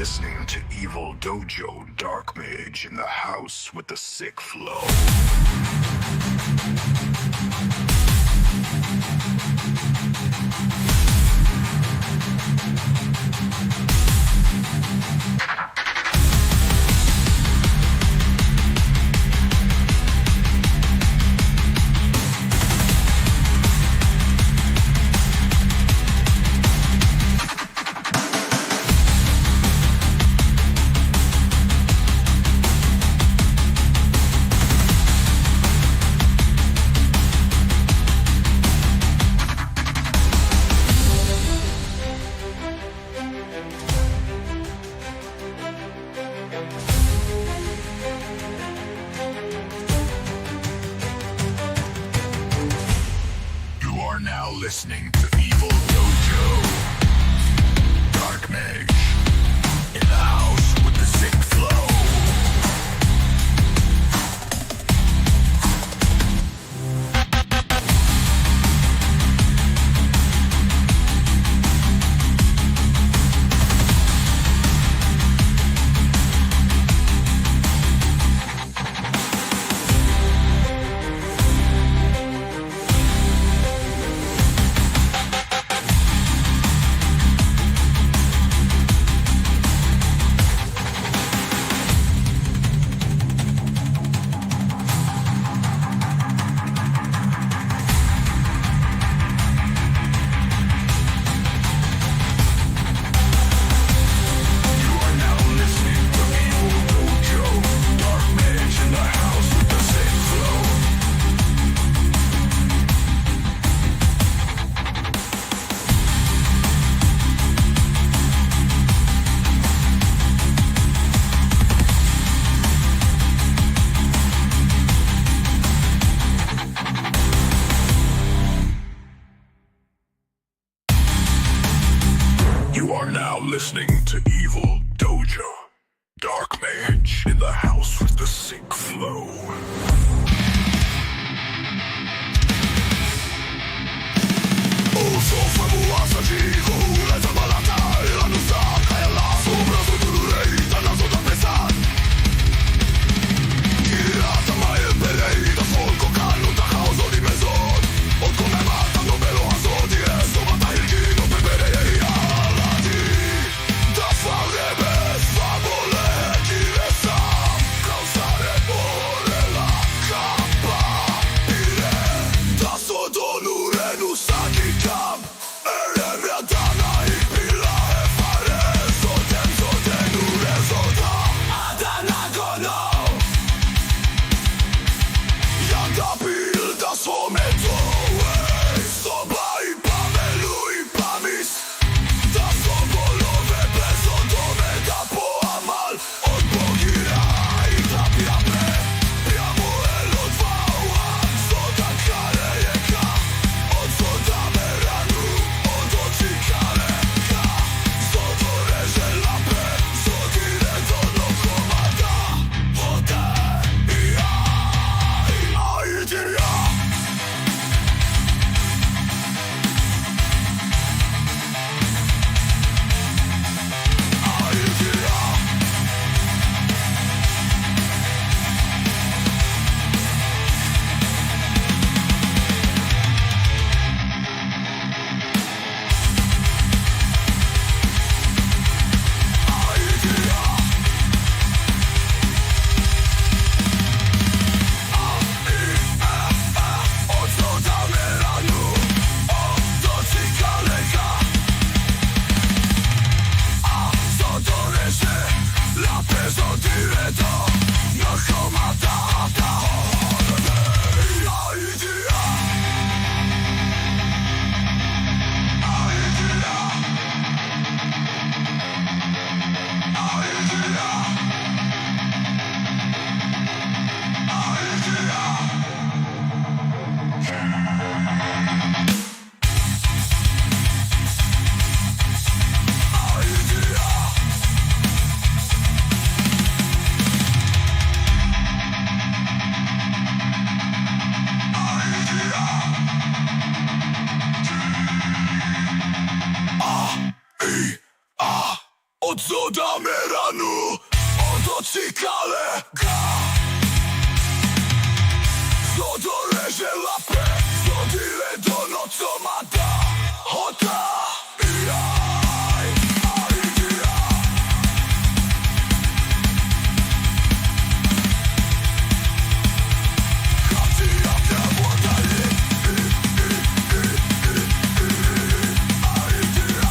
listening to Evil Dojo Dark Mage in the house with the sick flow. Now listening to Evil Dojo Dark Mage in the house with the sick flow. You are now listening to Evil Dojo Dark Mage in the house with the sick flow. Uso fue asagigo, esa balata, la nusa, cae la sombra, su turreita, la zona pesar. Kirata mai peleita, sol cocano, tajao, di mesón. Od come mata, no me lo azoti, eso mata il gino, pepereia. Dolore nu saki kam, ere mi adana ik bila. co damy ranu, oto cikale ga. Co doleże lapę, co tyle do noco ma da. Hota, jaj, idea. Katia te wodali, idea.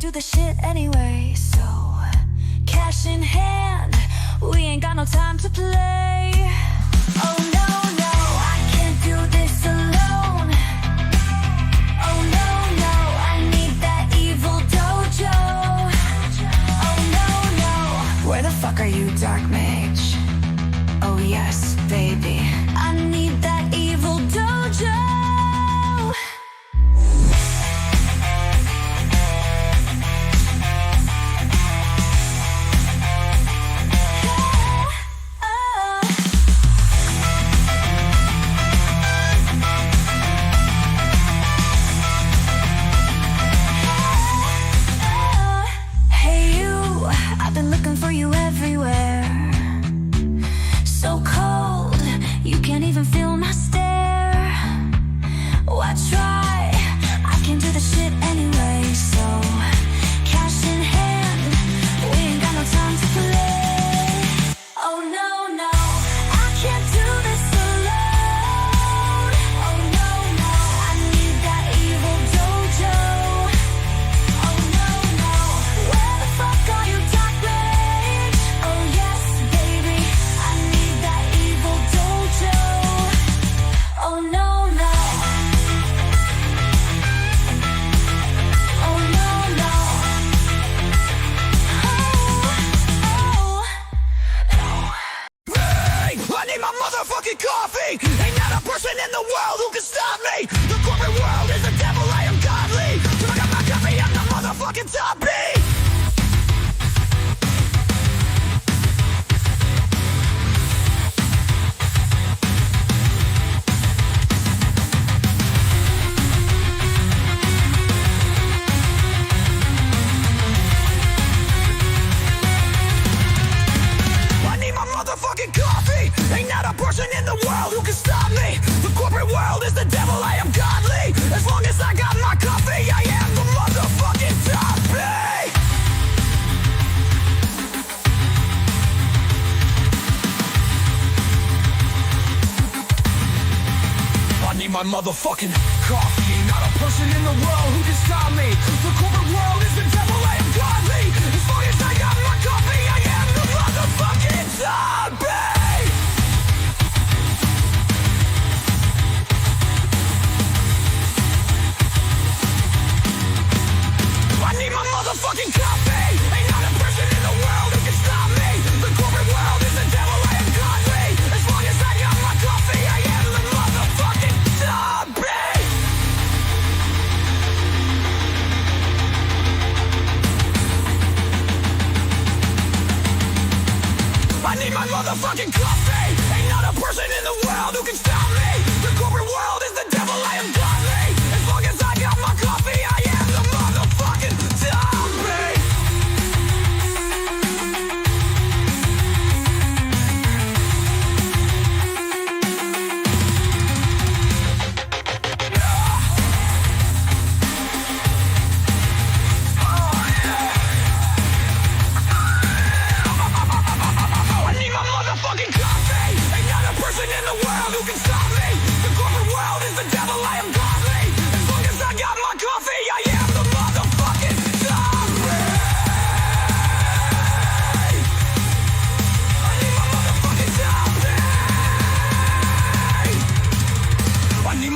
do the shit anyway. So, cash in hand, we ain't got no time to play. Oh no, no, I can't do this alone. Oh no, no, I need that evil dojo. Oh no, no, where the fuck are you, Dark Mage? Oh yes, baby, I need that evil dojo. motherfucking coffee. Ain't not a person in the world who can stop me. The corporate world is the devil, I am godly. Till I got my coffee, I'm the motherfucking top beat. Motherfucking coffee. Ain't not a person in the world who can stop me. The corporate world is the devil, I am godly. As long as I got my coffee, I am the motherfucking top beat. I need my motherfucking coffee. Ain't not a person in the world who can stop me. The corporate world is the devil, I am godly. As long as I got my coffee, I am the motherfucking top beat. I need my motherfucking coffee. Ain't not a person in the world who can stop me. The corporate world is the devil, I am godly. As long as I got my coffee, I am the motherfucking top beat. I need my motherfucking coffee. Ain't not a person in the world who can stop me. The corporate world is the devil, I am godly. As long as I got my coffee, I am the motherfucking top beat.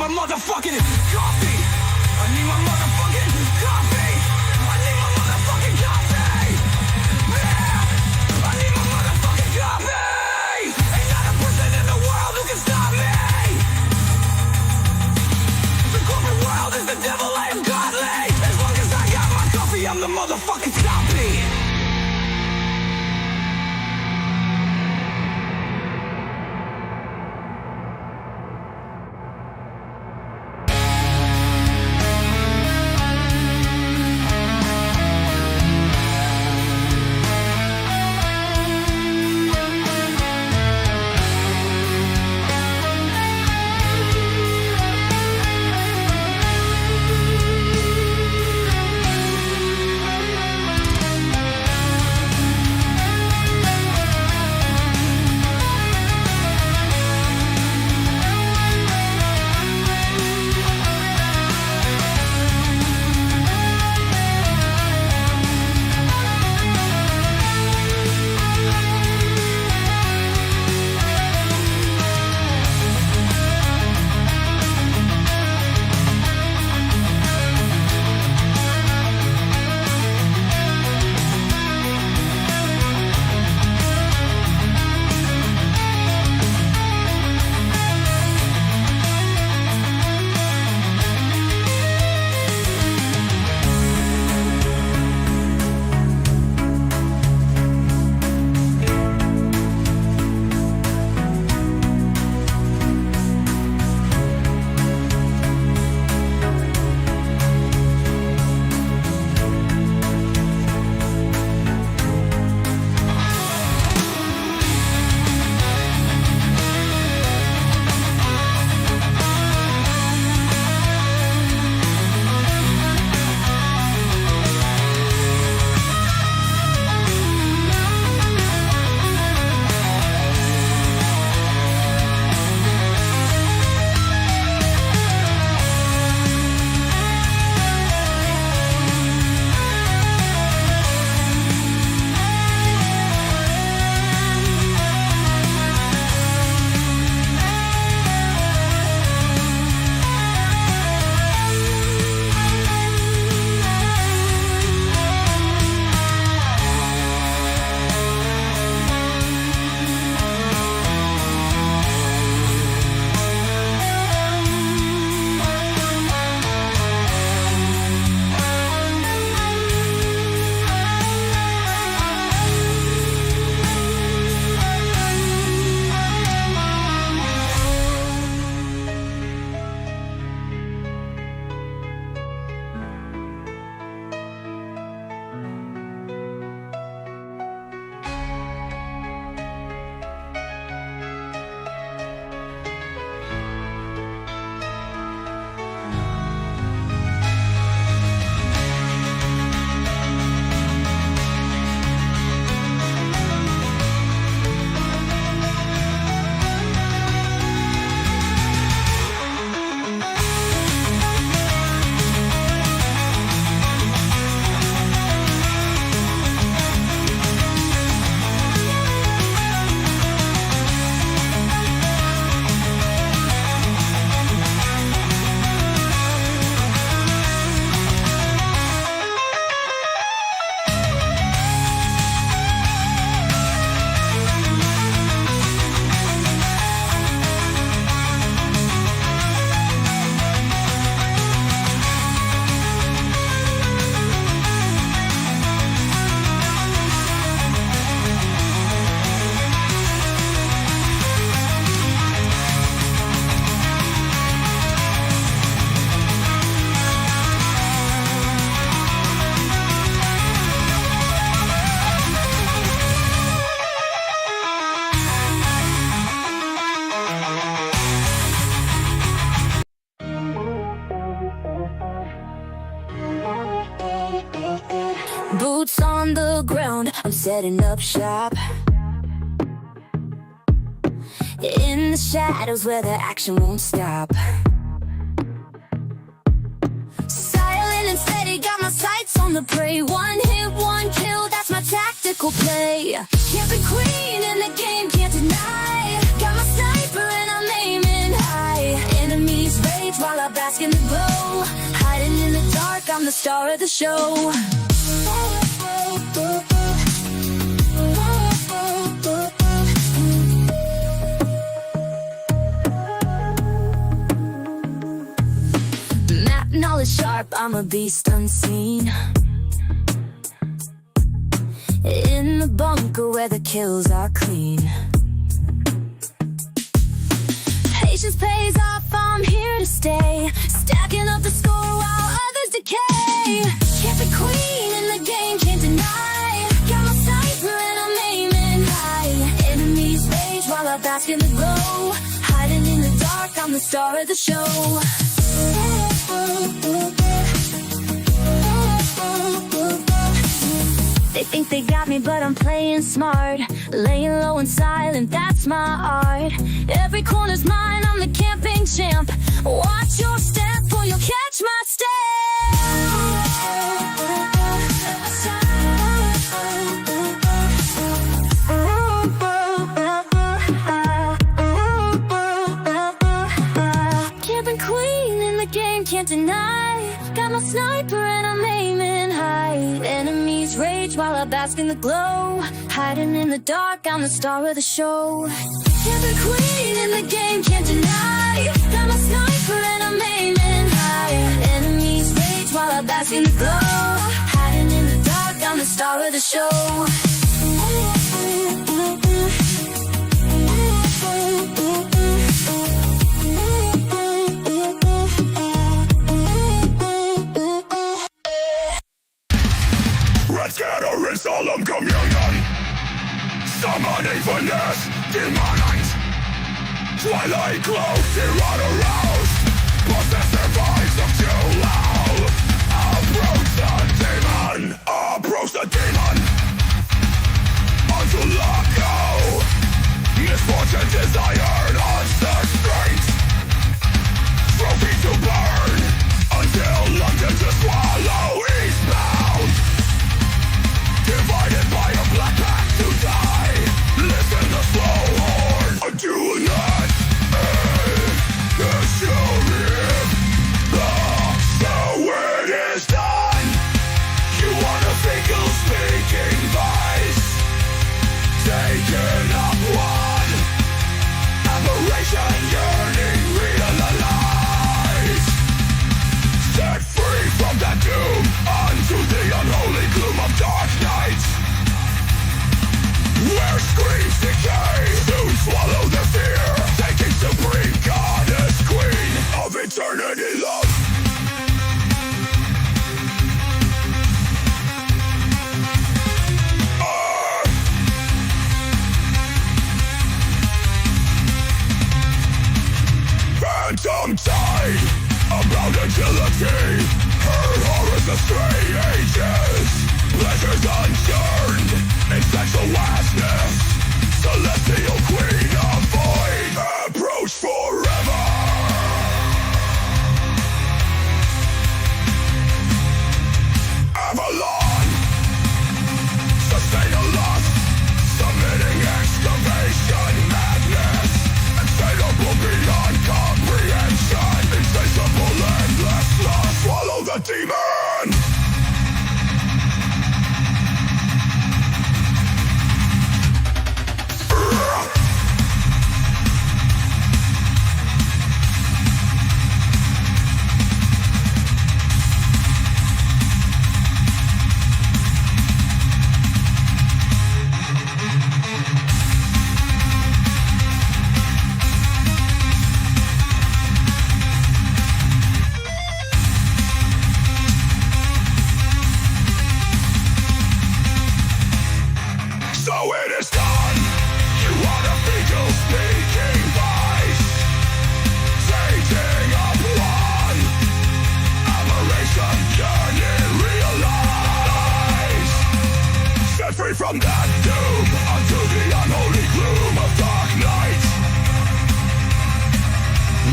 Motherfucking coffee. I need my motherfucking coffee. I need my motherfucking coffee. Yeah. I need my motherfucking coffee. Ain't not a person in the world who can stop me. setting up shop. In the shadows where the action won't stop. Silent and steady, got my sights on the prey. One hit, one kill, that's my tactical play. Can't be queen in the game, can't deny. Got my sniper and I'm aiming high. Enemies rage while I bask in the glow. Hiding in the dark, I'm the star of the show. Map knowledge sharp, I'm a beast unseen. In the bunker where the kills are clean. Patience pays off, I'm here to stay. Stacking up the score while others decay. Can't be queen in the game, can't deny. Got my sniper and I'm aiming high. Enemies rage while I bask in the glow. Hiding in the dark, I'm the star of the show. They think they got me, but I'm playing smart. Laying low and silent, that's my art. Every corner's mine, I'm the camping champ. Watch your step or you'll catch my step. Camping queen in the game, can't deny. Got my sniper and I'm aiming high. Enemies rage while I bask in the glow. Hiding in the dark, I'm the star of the show. Can't be queen in the game, can't deny. Got my sniper and I'm aiming high. Enemies rage while I bask in the glow. Hiding in the dark, I'm the star of the show. Together in solemn communion, summoning finesse, demonize. Twilight close, tyrann aroused. Possessor vibes of too loud. Approach the demon, approach the demon. Unto Laco, misfortune desired on the streets. Trophy to burn, until London to swallow eastbound. Divided by a black path to die. Listen the slow horn. I do not end the sheriff. So it is done. You want a fickle speaking vice. Taken up one. Aberration yearning realized. Set free from that doom. Unto the unholy gloom of dark night. Where screams decay, soon swallow the fear. Taking supreme goddess queen of eternity love. Phantom tide, about agility. Her horrors of stranges. Pleasures unturned in sexual vastness. Celestial queen of void, approach forever. Avalon, sustain a lust, submitting excavation madness. Insatiable beyond comprehension, insatiable endless lust. Swallow the demon.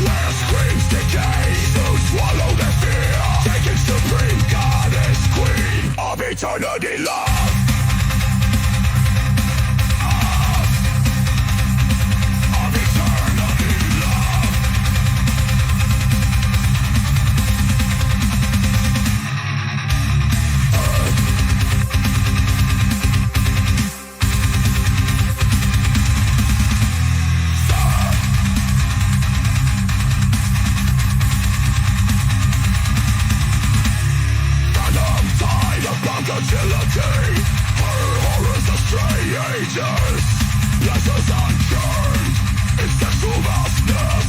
Their screams decay to swallow their fear, taking supreme goddess queen of eternity love. Of eternity love. Futility, her horrors of strangers, letters unchurned, in sexual vastness,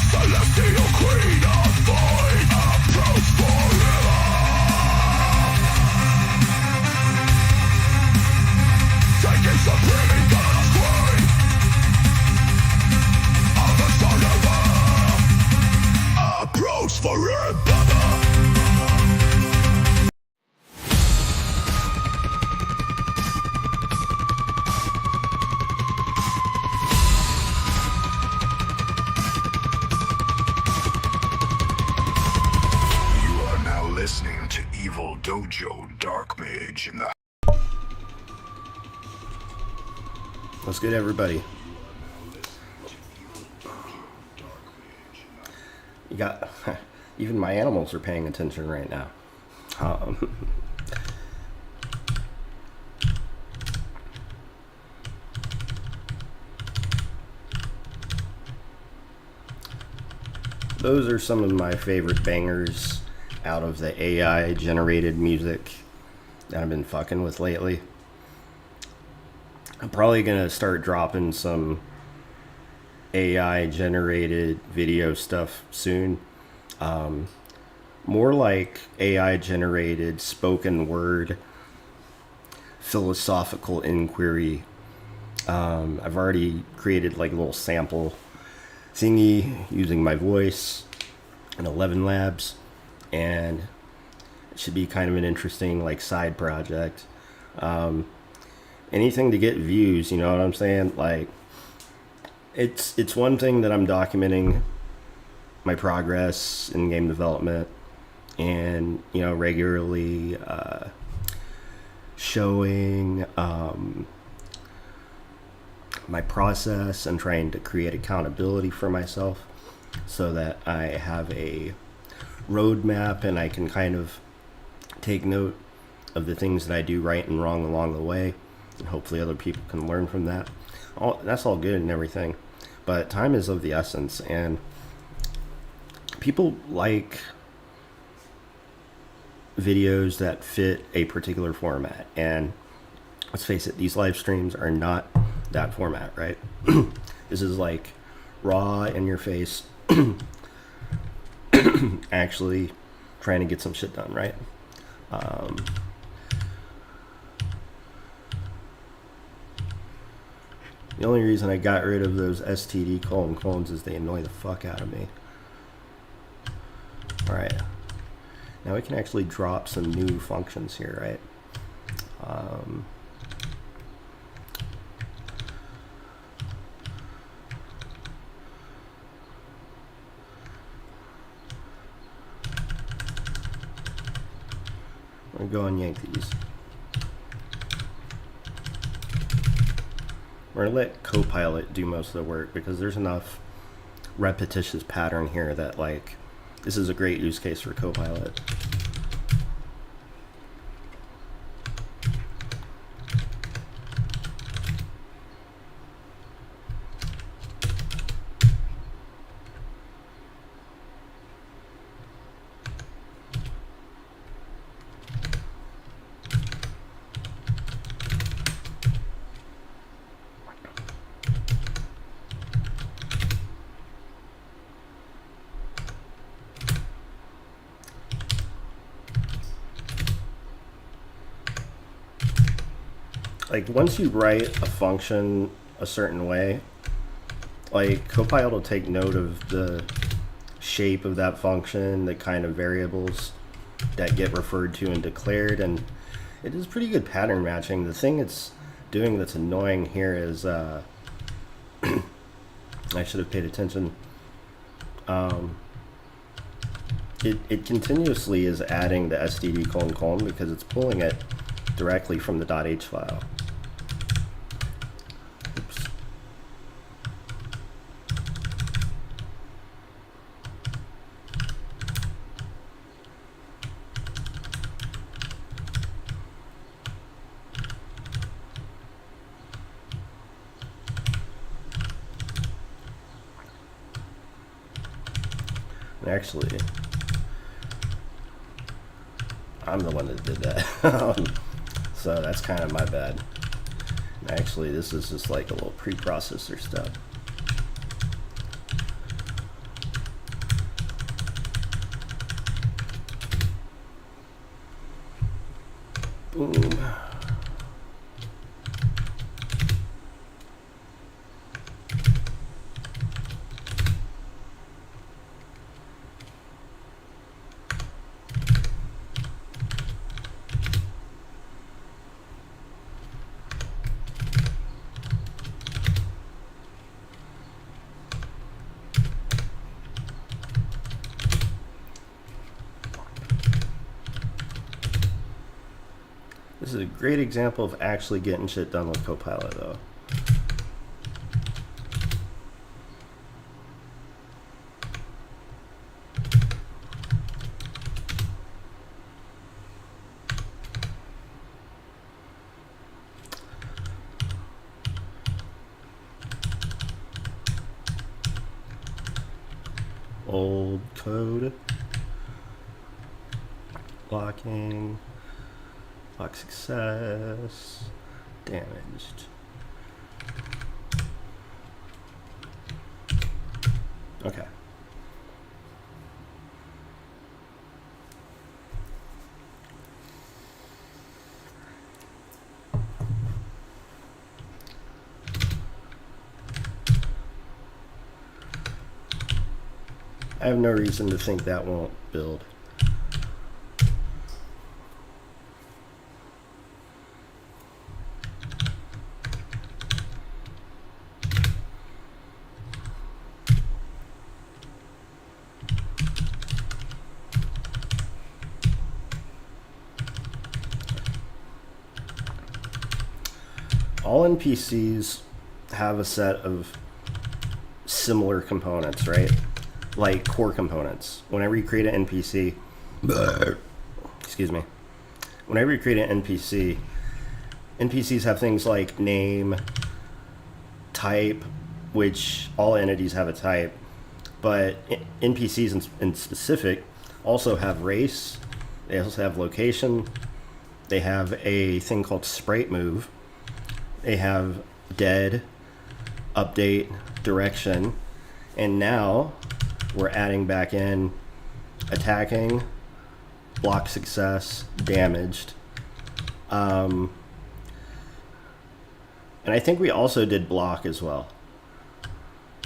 celestial queen of void, approach forever. Taking supreme in God's queen of eternity, approach forever. Listening to Evil Dojo Dark Mage in the. What's good, everybody? You got even my animals are paying attention right now. Those are some of my favorite bangers out of the AI generated music that I've been fucking with lately. I'm probably gonna start dropping some AI generated video stuff soon. More like AI generated spoken word philosophical inquiry. I've already created like a little sample thingy using my voice in 11 Labs. And it should be kind of an interesting like side project. Anything to get views, you know what I'm saying? Like it's one thing that I'm documenting my progress in game development and, you know, regularly showing my process and trying to create accountability for myself so that I have a roadmap and I can kind of take note of the things that I do right and wrong along the way, and hopefully other people can learn from that. That's all good and everything, but time is of the essence, and people like videos that fit a particular format. And let's face it, these live streams are not that format, right? This is like raw in your face actually trying to get some shit done, right? The only reason I got rid of those STD clones is they annoy the fuck out of me. Alright, now we can actually drop some new functions here, right? I'm gonna go and yank these. We're gonna let Copilot do most of the work because there's enough repetitious pattern here that, like, this is a great use case for Copilot. Like, once you write a function a certain way, like, Copilot will take note of the shape of that function, the kind of variables that get referred to and declared, and it is pretty good pattern matching. The thing it's doing that's annoying here is, I should have paid attention. it continuously is adding the std::: because it's pulling it directly from the .h file. Oops. And actually, I'm the one that did that. So that's kind of my bad. And actually, this is just like a little preprocessor step. Boom. This is a great example of actually getting shit done with Copilot, though. Old code. Blocking. Block success. Damaged. Okay. I have no reason to think that won't build. All NPCs have a set of similar components, right? Like core components. Whenever you create an NPC, excuse me. Whenever you create an NPC, NPCs have things like name, type, which all entities have a type, but NPCs in specific also have race. They also have location. They have a thing called sprite move. They have dead, update, direction, and now we're adding back in attacking, block success, damaged. And I think we also did block as well.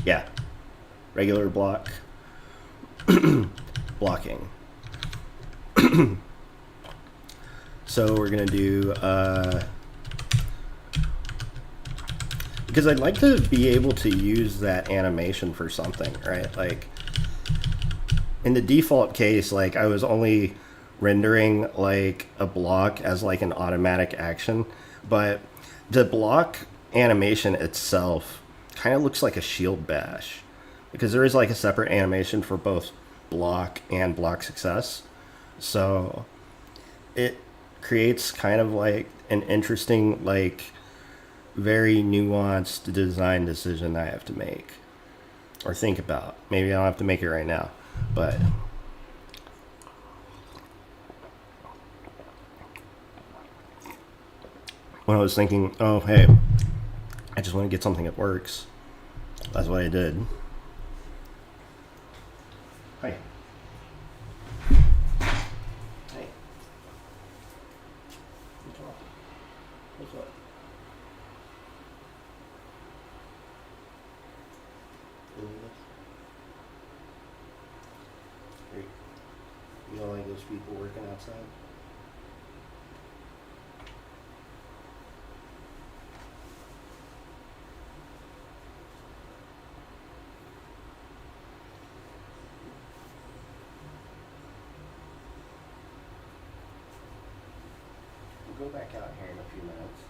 Yeah, regular block, blocking. So we're gonna do, because I'd like to be able to use that animation for something, right? Like, in the default case, like, I was only rendering, like, a block as, like, an automatic action, but the block animation itself kind of looks like a shield bash, because there is, like, a separate animation for both block and block success. So it creates kind of, like, an interesting, like, very nuanced design decision I have to make or think about. Maybe I don't have to make it right now, but when I was thinking, oh, hey, I just want to get something that works, that's what I did. Hi. Hey. What's up? You don't like those people working outside? We'll go back out here in a few minutes.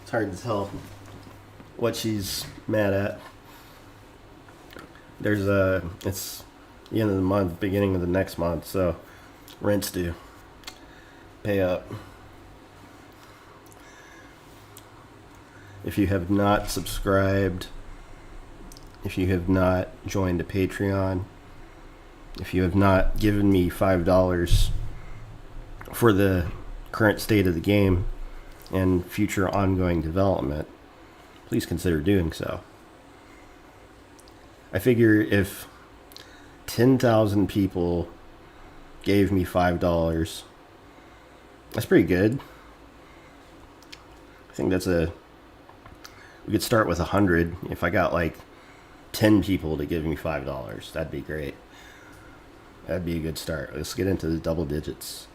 It's hard to tell what she's mad at. It's the end of the month, beginning of the next month, so rent's due. Pay up. If you have not subscribed, if you have not joined a Patreon, if you have not given me $5 for the current state of the game and future ongoing development, please consider doing so. I figure if 10,000 people gave me $5, that's pretty good. I think we could start with 100. If I got like 10 people to give me $5, that'd be great. That'd be a good start. Let's get into the double digits.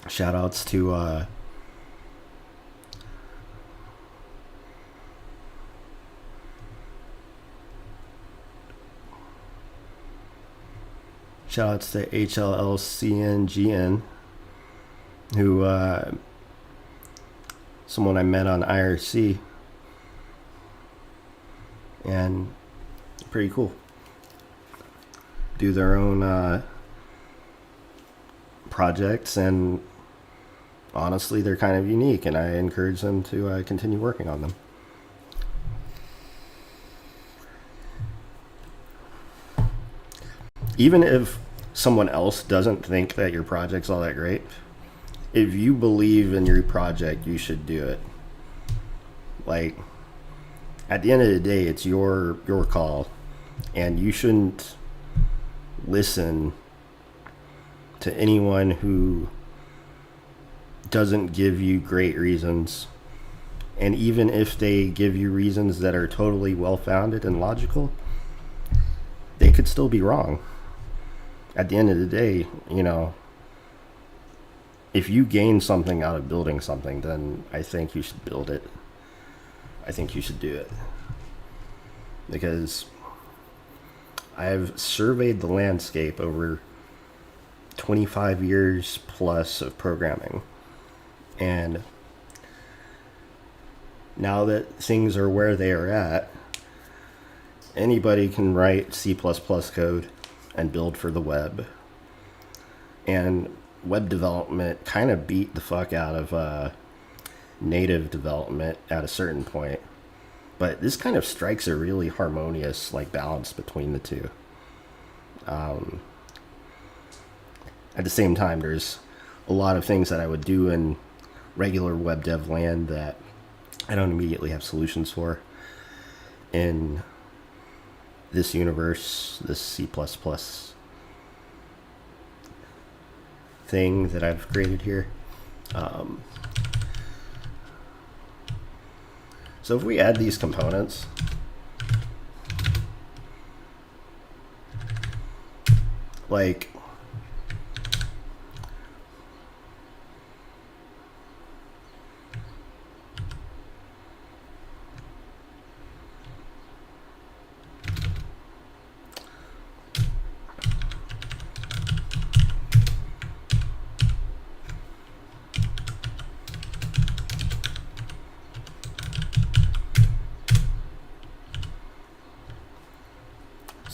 Shout outs to HLLCNGN, who someone I met on IRC, and pretty cool. Do their own projects, and honestly, they're kind of unique, and I encourage them to continue working on them. Even if someone else doesn't think that your project's all that great, if you believe in your project, you should do it. Like, at the end of the day, it's your call, and you shouldn't listen to anyone who doesn't give you great reasons. And even if they give you reasons that are totally well-founded and logical, they could still be wrong. At the end of the day, if you gain something out of building something, then I think you should build it. I think you should do it. Because I've surveyed the landscape over 25 years plus of programming. And now that things are where they are at, anybody can write C++ code and build for the web. And web development kind of beat the fuck out of native development at a certain point. But this kind of strikes a really harmonious balance between the two. At the same time, there's a lot of things that I would do in regular web dev land that I don't immediately have solutions for in this universe, this C++ thing that I've created here. So if we add these components, let's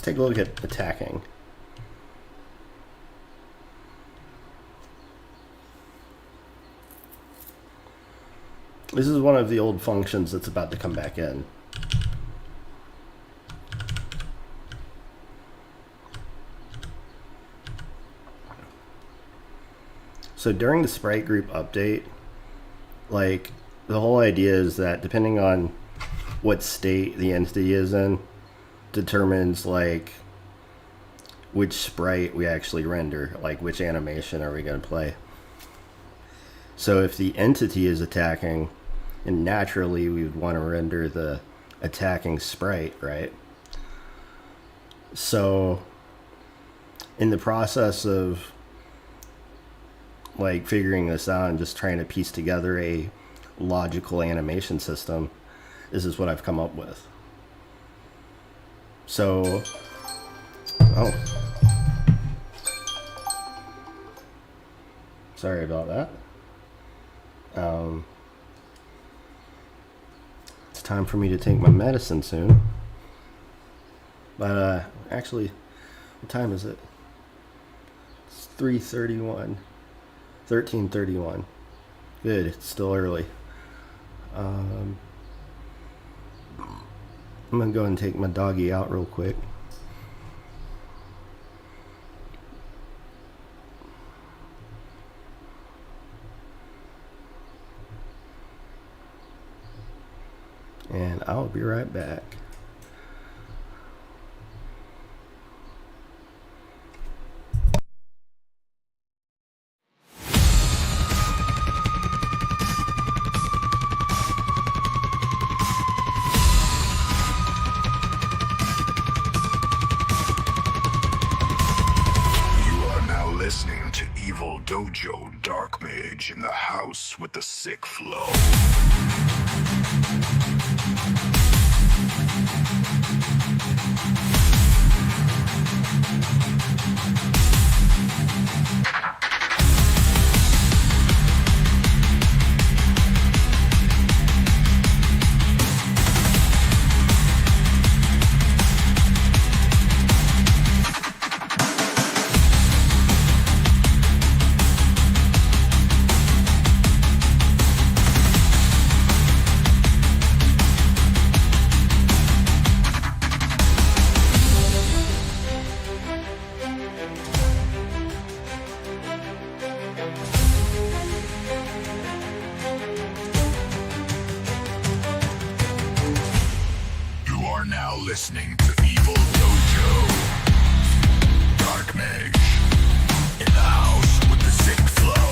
take a look at attacking. This is one of the old functions that's about to come back in. So during the sprite group update, the whole idea is that depending on what state the entity is in, determines which sprite we actually render, which animation are we going to play. So if the entity is attacking, and naturally we would want to render the attacking sprite, right? So in the process of like figuring this out and just trying to piece together a logical animation system, this is what I've come up with. So, oh, sorry about that. It's time for me to take my medicine soon. But actually, what time is it? It's 3:31. 13:31. Good, it's still early. I'm gonna go and take my doggy out real quick. And I'll be right back. Listening to Evil Dojo Dark Mage in the house with the sick flow. Listening to Evil Dojo Dark Mage in the house with the sick flow.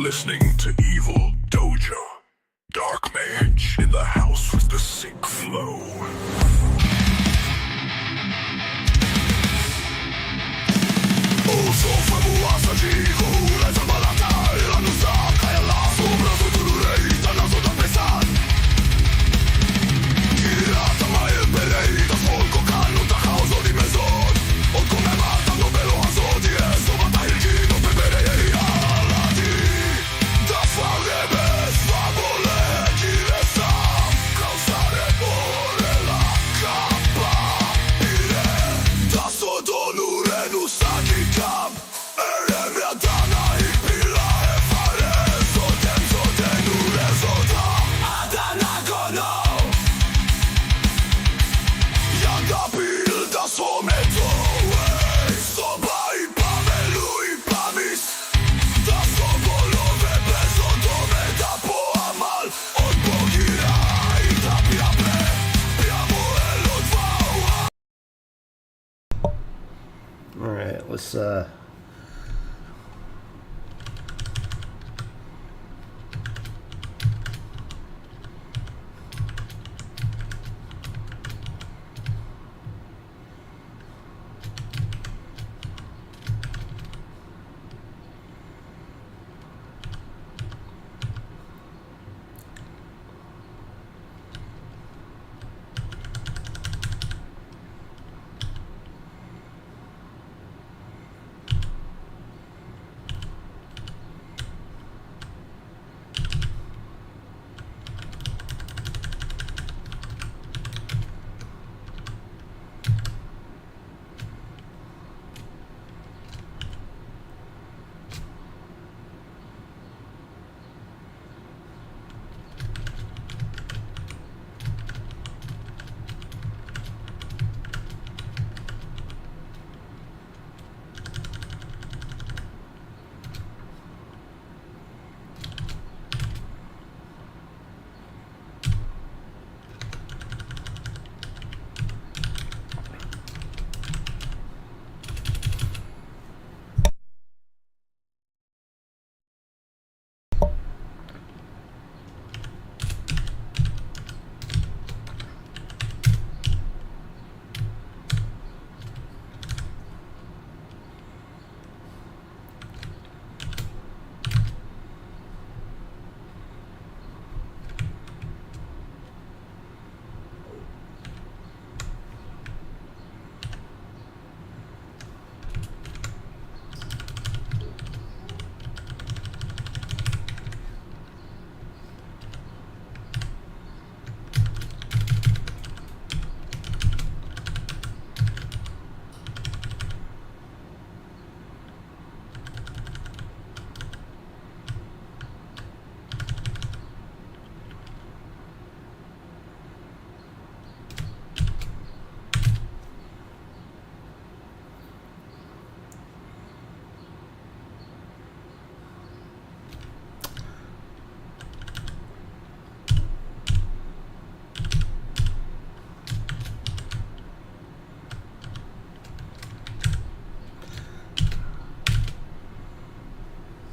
Listening to Evil Dojo Dark Mage in the house with the sick flow. Uso fabulosa de cura esa balata la nusa cae la sombra su tu rey tan aso da pesar. Kirata mai el pelei da folco cano da causa di mesor. O come mata no velo aso di eso mata il gino peperei. Alright, let's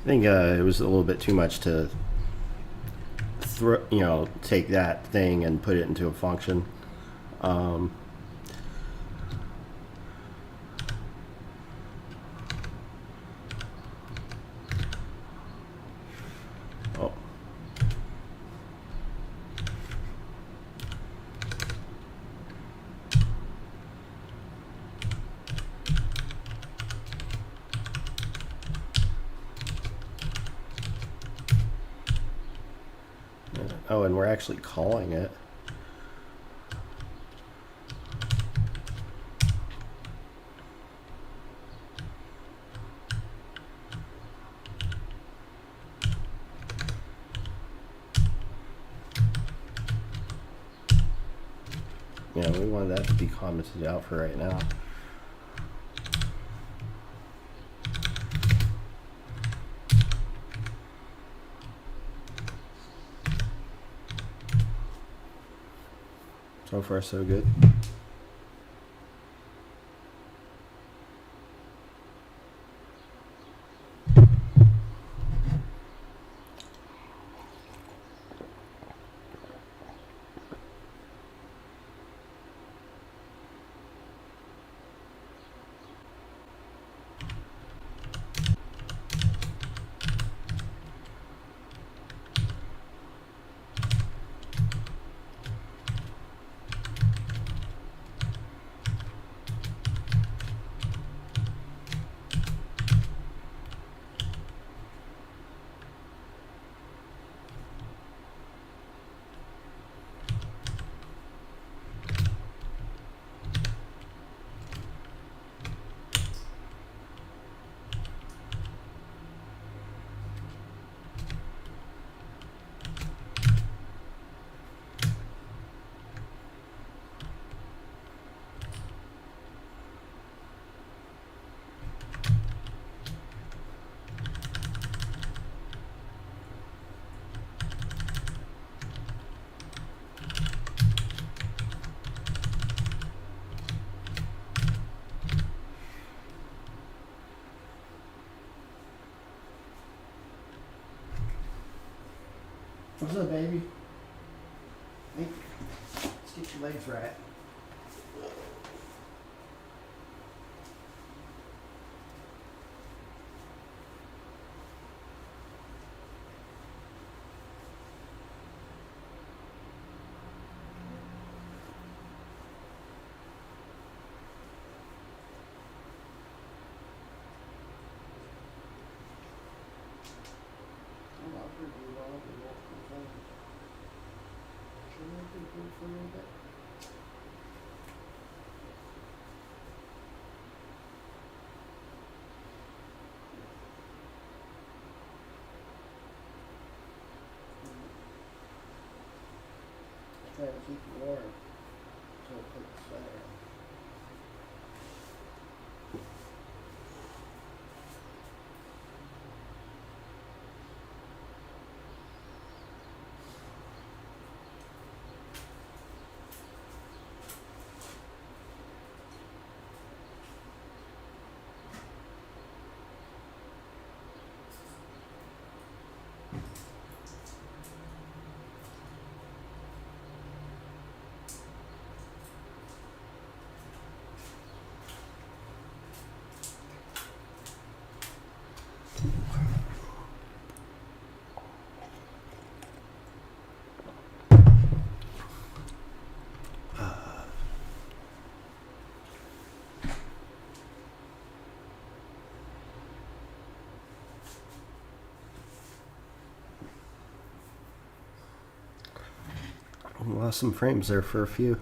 think it was a little bit too much to take that thing and put it into a function. Um, oh. Oh, and we're actually calling it. Yeah, we want that to be commented out for right now. So far, so good. What's up, baby? Hey, let's get your legs right. For a little bit. Try to keep you warm until I put the sweater on. Lost some frames there for a few.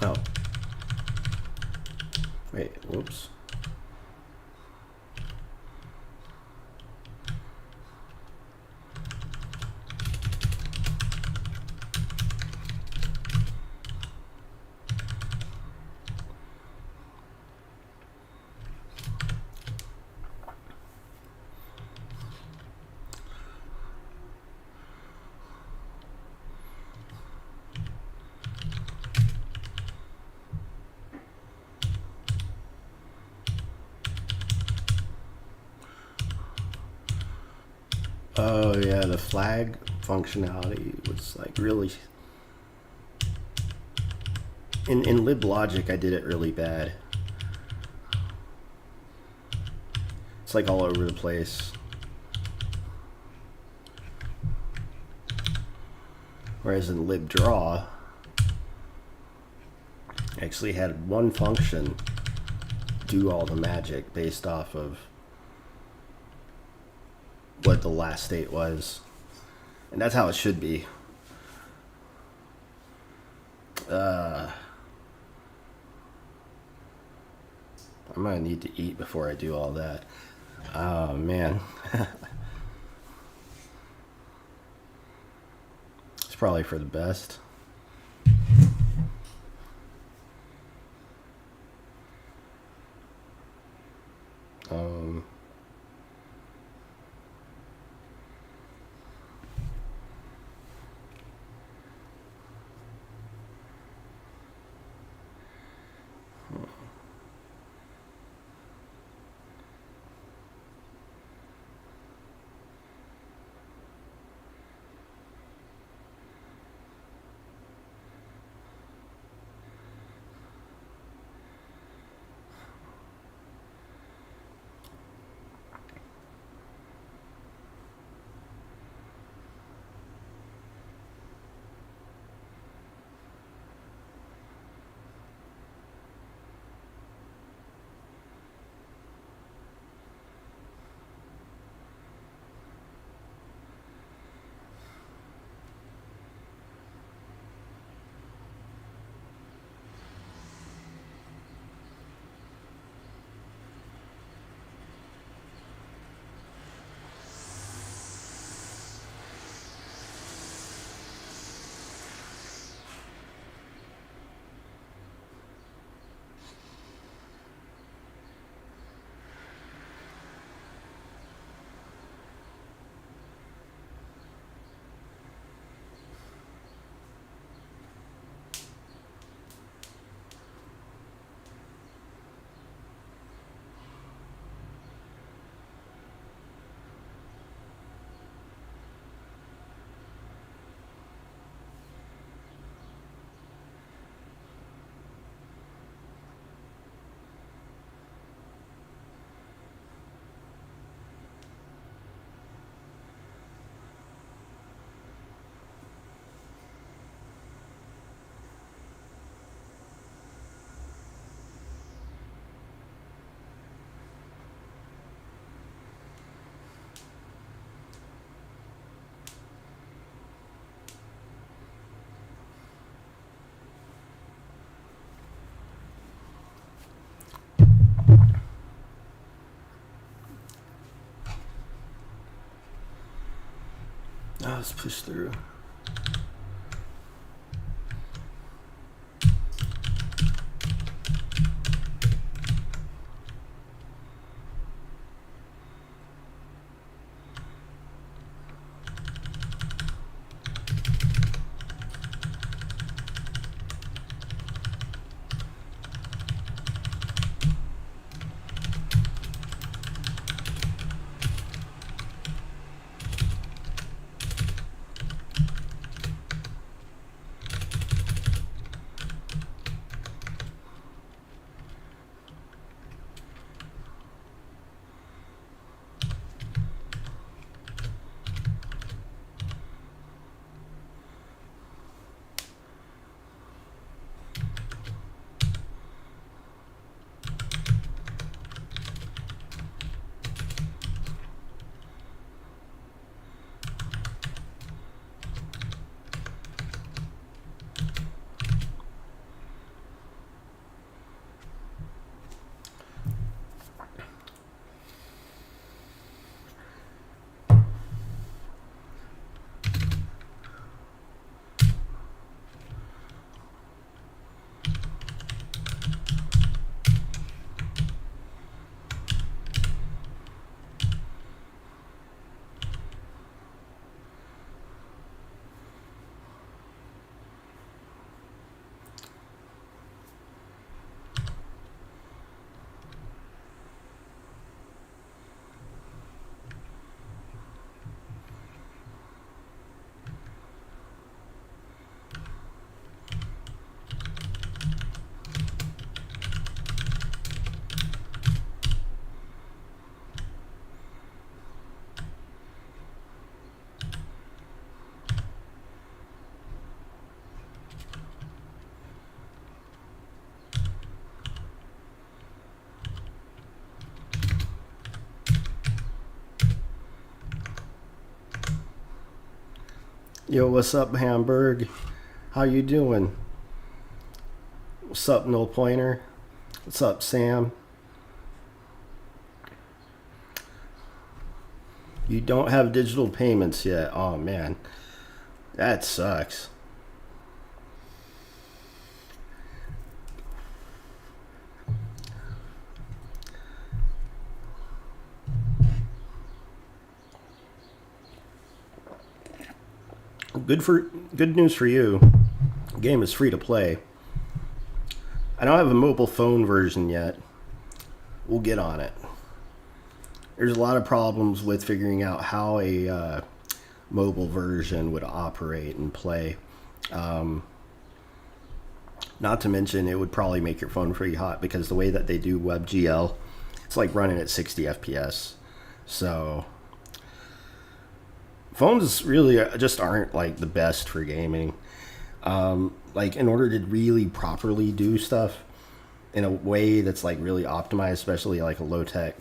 Oh. Wait, whoops. Oh yeah, the flag functionality was like really in LibLogic I did it really bad. It's like all over the place. Whereas in LibDraw I actually had one function do all the magic based off of what the last state was, and that's how it should be. I'm gonna need to eat before I do all that. Oh man. It's probably for the best. Oh, let's push through. Yo, what's up, Hamburg? How you doing? What's up, No Pointer? What's up, Sam? You don't have digital payments yet. Oh, man. That sucks. Good news for you. The game is free to play. I don't have a mobile phone version yet. We'll get on it. There's a lot of problems with figuring out how a mobile version would operate and play. Not to mention, it would probably make your phone pretty hot because the way that they do WebGL, it's like running at 60 FPS. So phones really just aren't like the best for gaming. Like in order to really properly do stuff in a way that's like really optimized, especially like a low-tech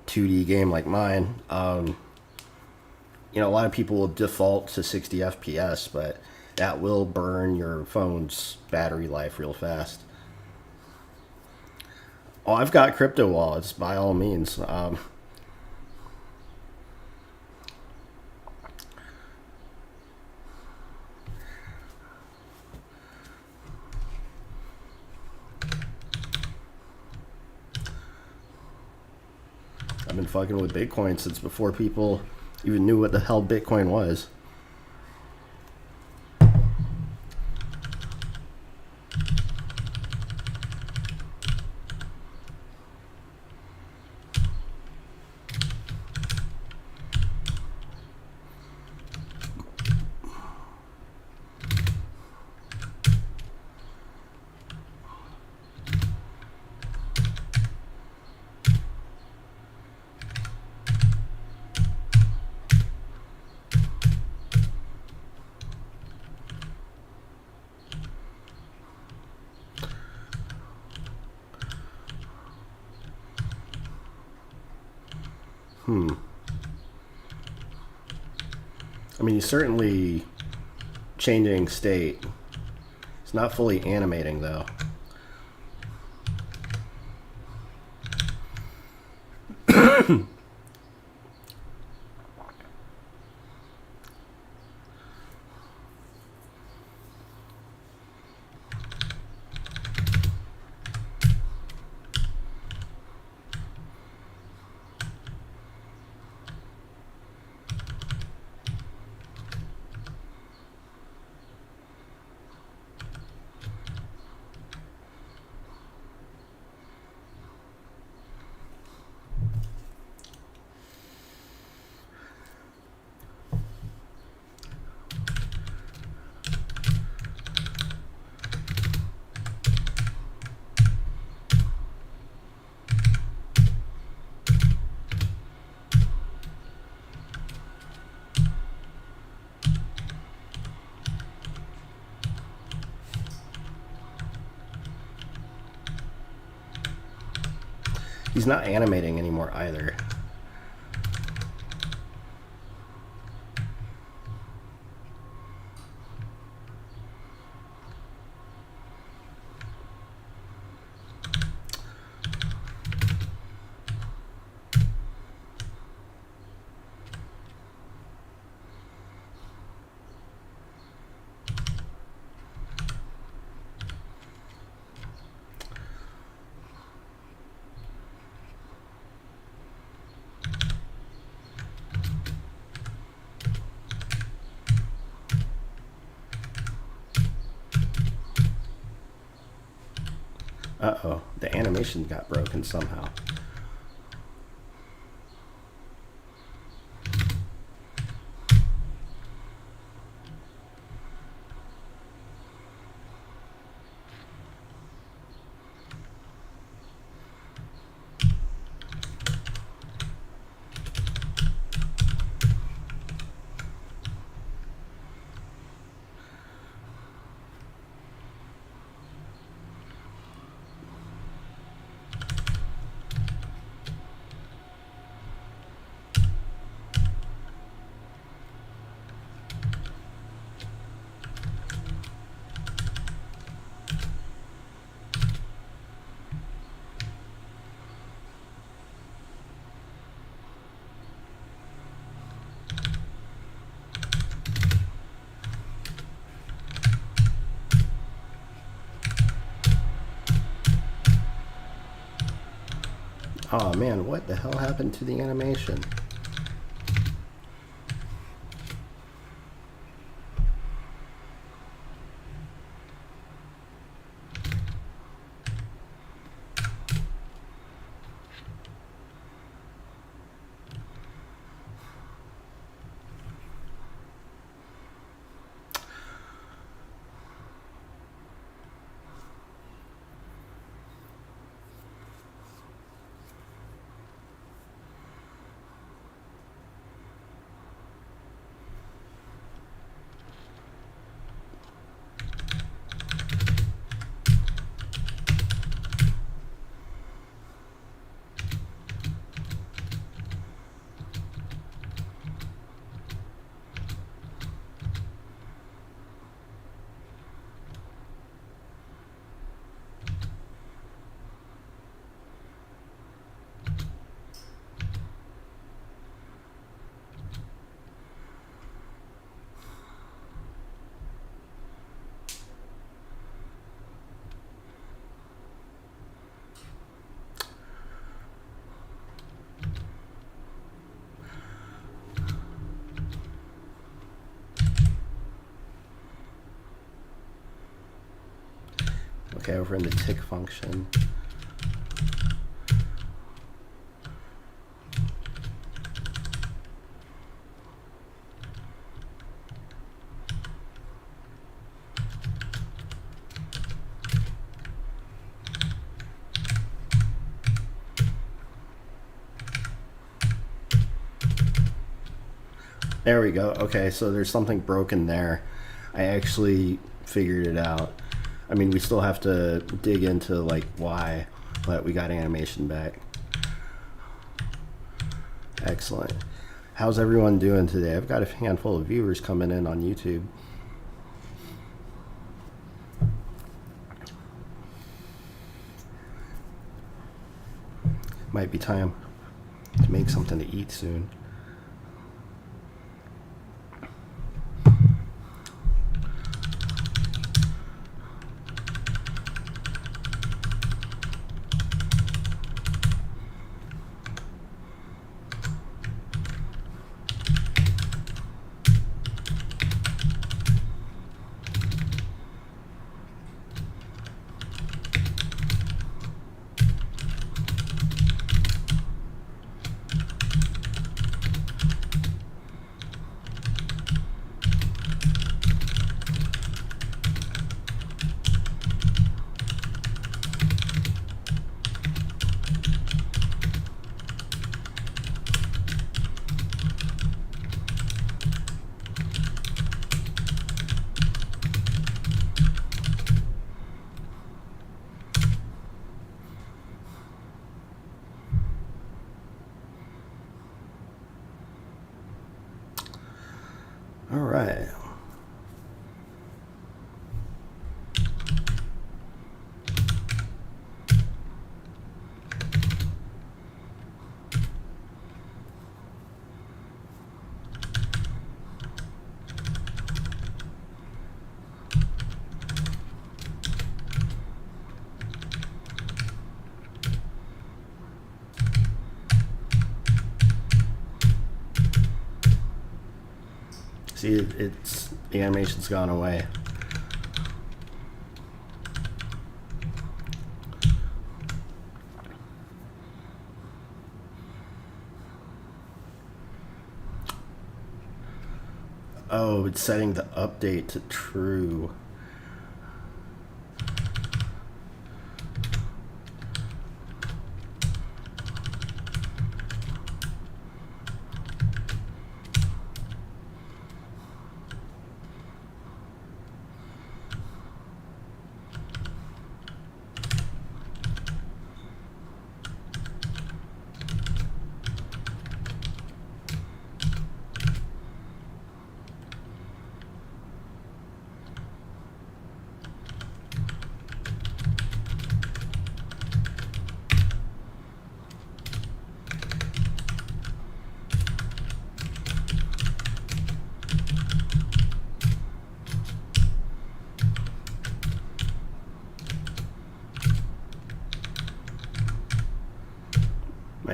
2D game like mine, a lot of people will default to 60 FPS, but that will burn your phone's battery life real fast. Oh, I've got crypto wallets, by all means. I've been fucking with Bitcoin since before people even knew what the hell Bitcoin was. I mean, he's certainly changing state. It's not fully animating, though. He's not animating anymore either. Uh-oh, the animation got broken somehow. Oh man, what the hell happened to the animation? Okay, over in the tick function. There we go. Okay, so there's something broken there. I actually figured it out. I mean, we still have to dig into like why, but we got animation back. Excellent. How's everyone doing today? I've got a handful of viewers coming in on YouTube. Might be time to make something to eat soon. All right. See, it's the animation's gone away. Oh, it's setting the update to true.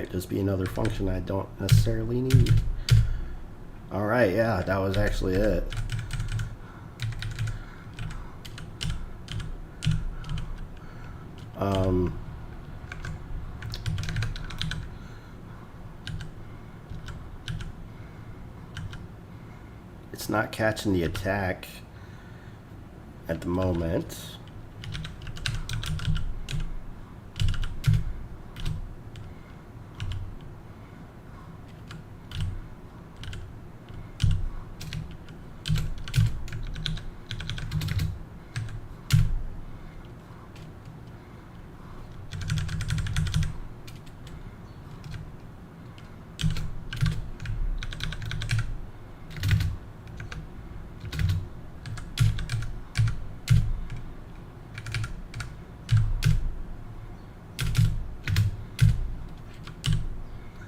might just be another function I don't necessarily need. Alright, yeah, that was actually it. It's not catching the attack at the moment.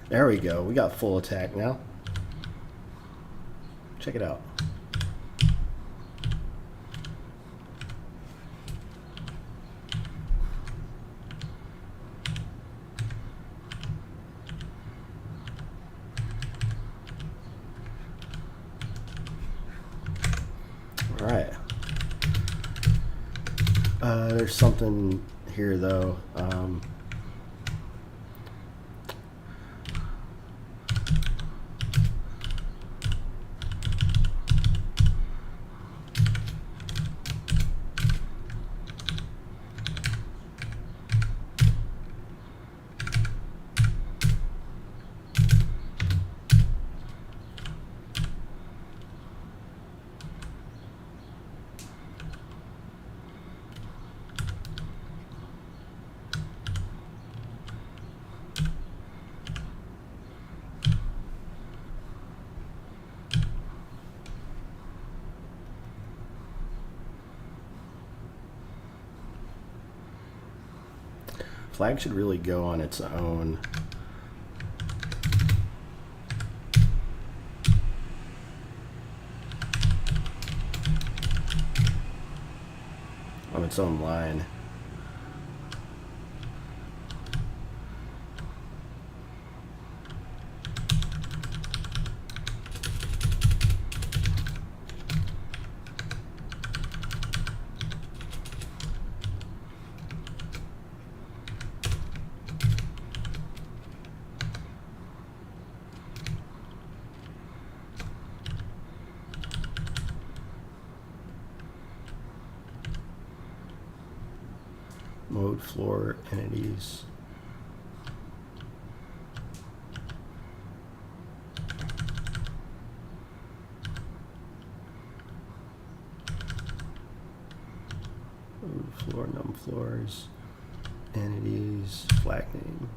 There we go. We got full attack now. Check it out. All right. There's something here though. Flag should really go on its own. On its own line. Mode floor entities. Mode floor, num floors, entities, flag name.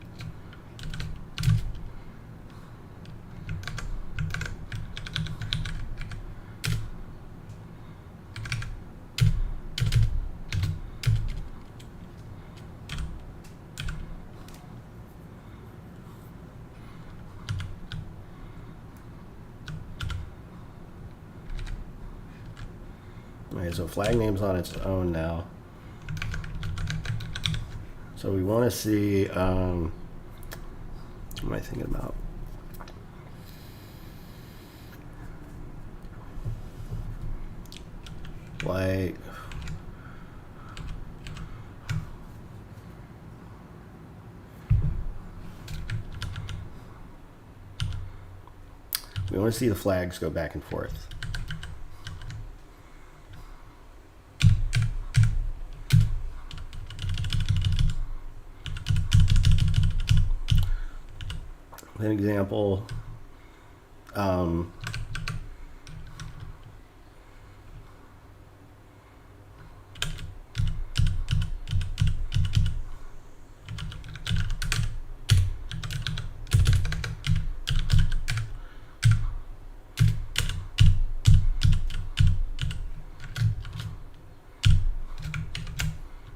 Okay, so flag name's on its own now. So we want to see, what am I thinking about? Like, we want to see the flags go back and forth. An example,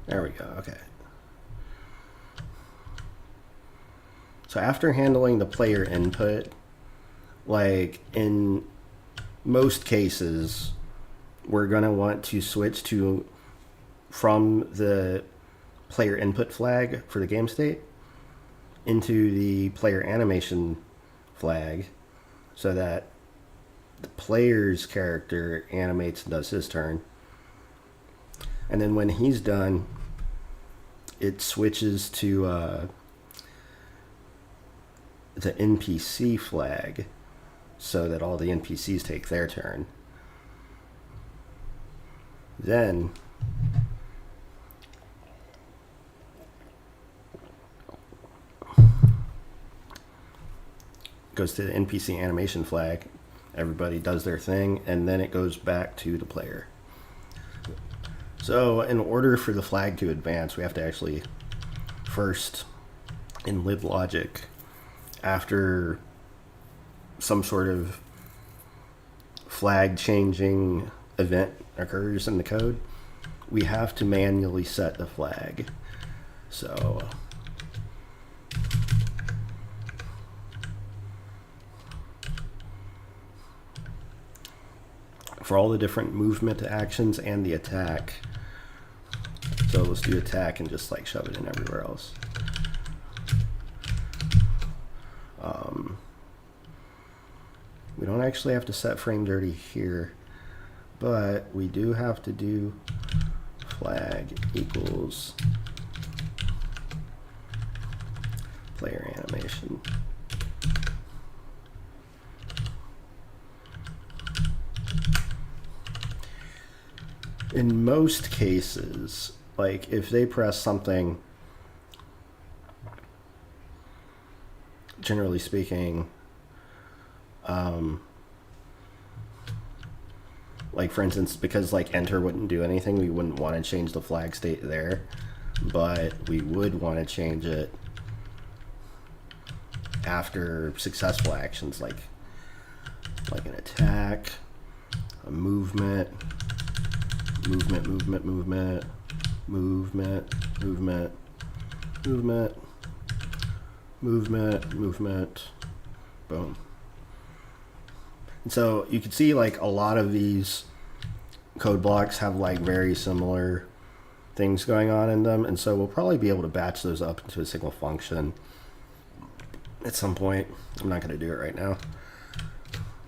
there we go, okay. So after handling the player input, like in most cases, we're going to want to switch to from the player input flag for the game state into the player animation flag so that the player's character animates and does his turn. And then when he's done, it switches to the NPC flag so that all the NPCs take their turn. Then goes to the NPC animation flag. Everybody does their thing, and then it goes back to the player. So in order for the flag to advance, we have to actually first, in liblogic, after some sort of flag changing event occurs in the code, we have to manually set the flag. So for all the different movement actions and the attack. So let's do attack and just like shove it in everywhere else. We don't actually have to set frame dirty here, but we do have to do flag equals player animation. In most cases, like if they press something, generally speaking, like for instance, because like enter wouldn't do anything, we wouldn't want to change the flag state there, but we would want to change it after successful actions like an attack, a movement, movement, boom. And so you can see like a lot of these code blocks have like very similar things going on in them, and so we'll probably be able to batch those up into a single function at some point. I'm not going to do it right now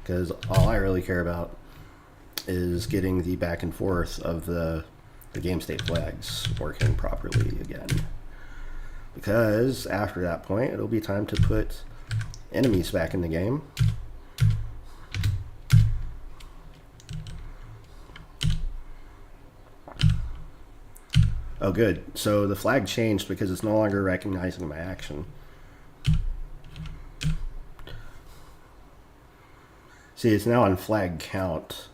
because all I really care about is getting the back and forth of the game state flags working properly again, because after that point it'll be time to put enemies back in the game. Oh good, so the flag changed because it's no longer recognizing my action. See, it's now on flag count,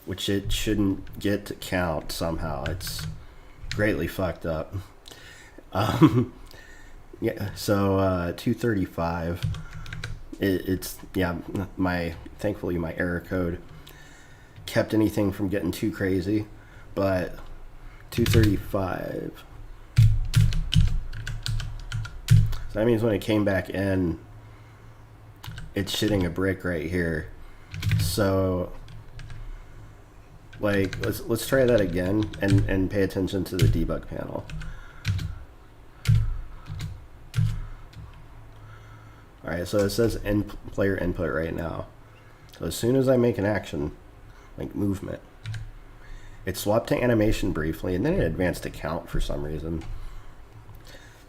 which it shouldn't get to count somehow. It's greatly fucked up. Yeah, so 235. It's yeah. Thankfully, my error code kept anything from getting too crazy, but 235. So that means when it came back in, it's shitting a brick right here. So like let's try that again and pay attention to the debug panel. Alright, so it says player input right now. So as soon as I make an action, like movement, it swapped to animation briefly and then it advanced to count for some reason.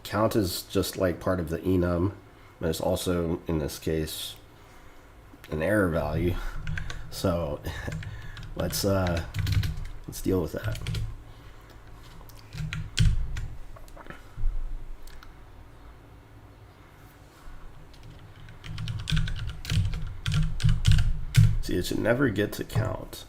Count is just like part of the enum, but it's also in this case an error value. So let's deal with that. See, it should never get to count.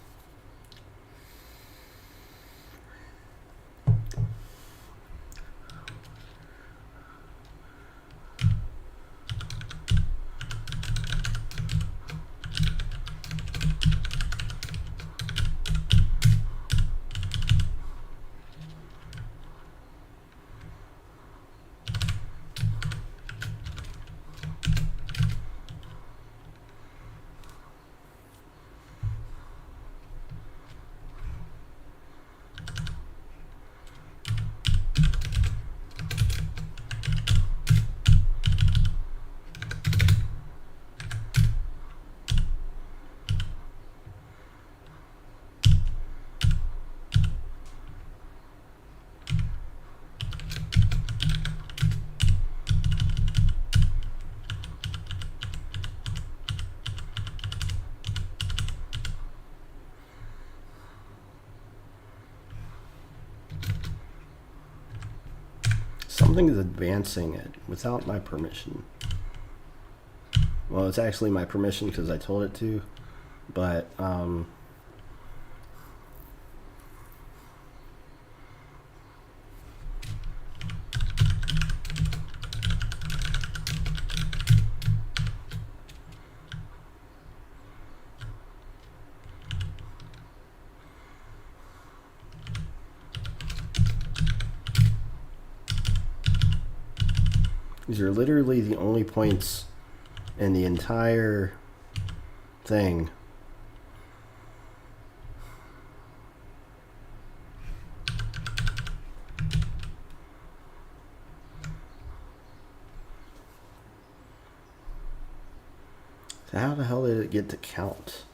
Something is advancing it without my permission. Well, it's actually my permission because I told it to, but these are literally the only points in the entire thing. So how the hell did it get to count?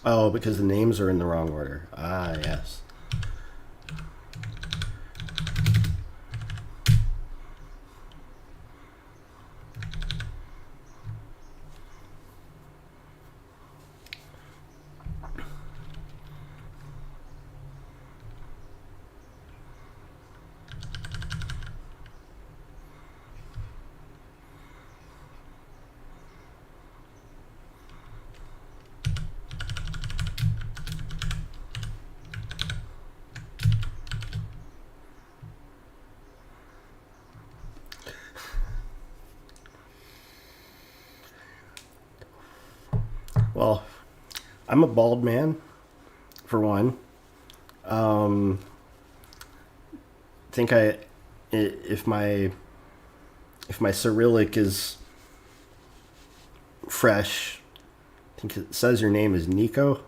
Oh, because the names are in the wrong order. Ah, yes. Well, I'm a bald man, for one. Think if my Cyrillic is fresh, I think it says your name is Nico.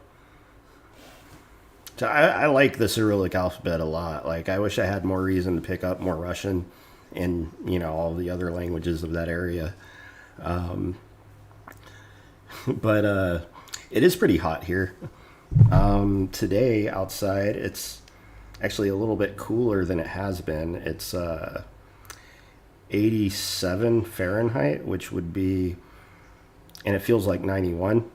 So I like the Cyrillic alphabet a lot. Like, I wish I had more reason to pick up more Russian and, all the other languages of that area. But it is pretty hot here. Today outside, it's actually a little bit cooler than it has been. It's 87 Fahrenheit, which would be, and it feels like 91.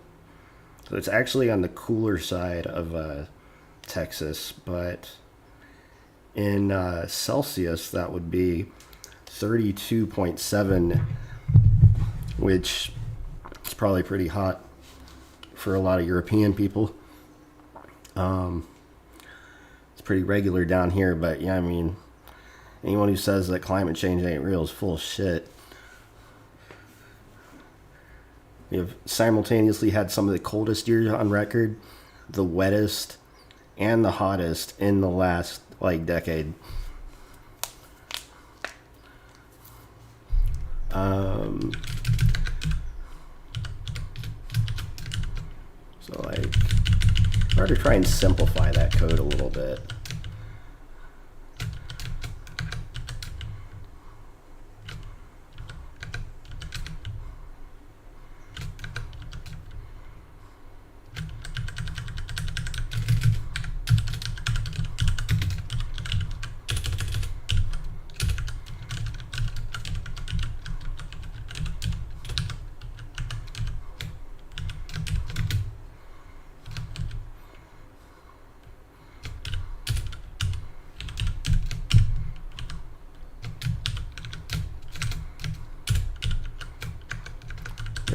So it's actually on the cooler side of Texas, but in Celsius, that would be 32.7, which is probably pretty hot for a lot of European people. It's pretty regular down here, but yeah, I mean, anyone who says that climate change ain't real is full of shit. We have simultaneously had some of the coldest years on record, the wettest, and the hottest in the last, decade. So, try to try and simplify that code a little bit.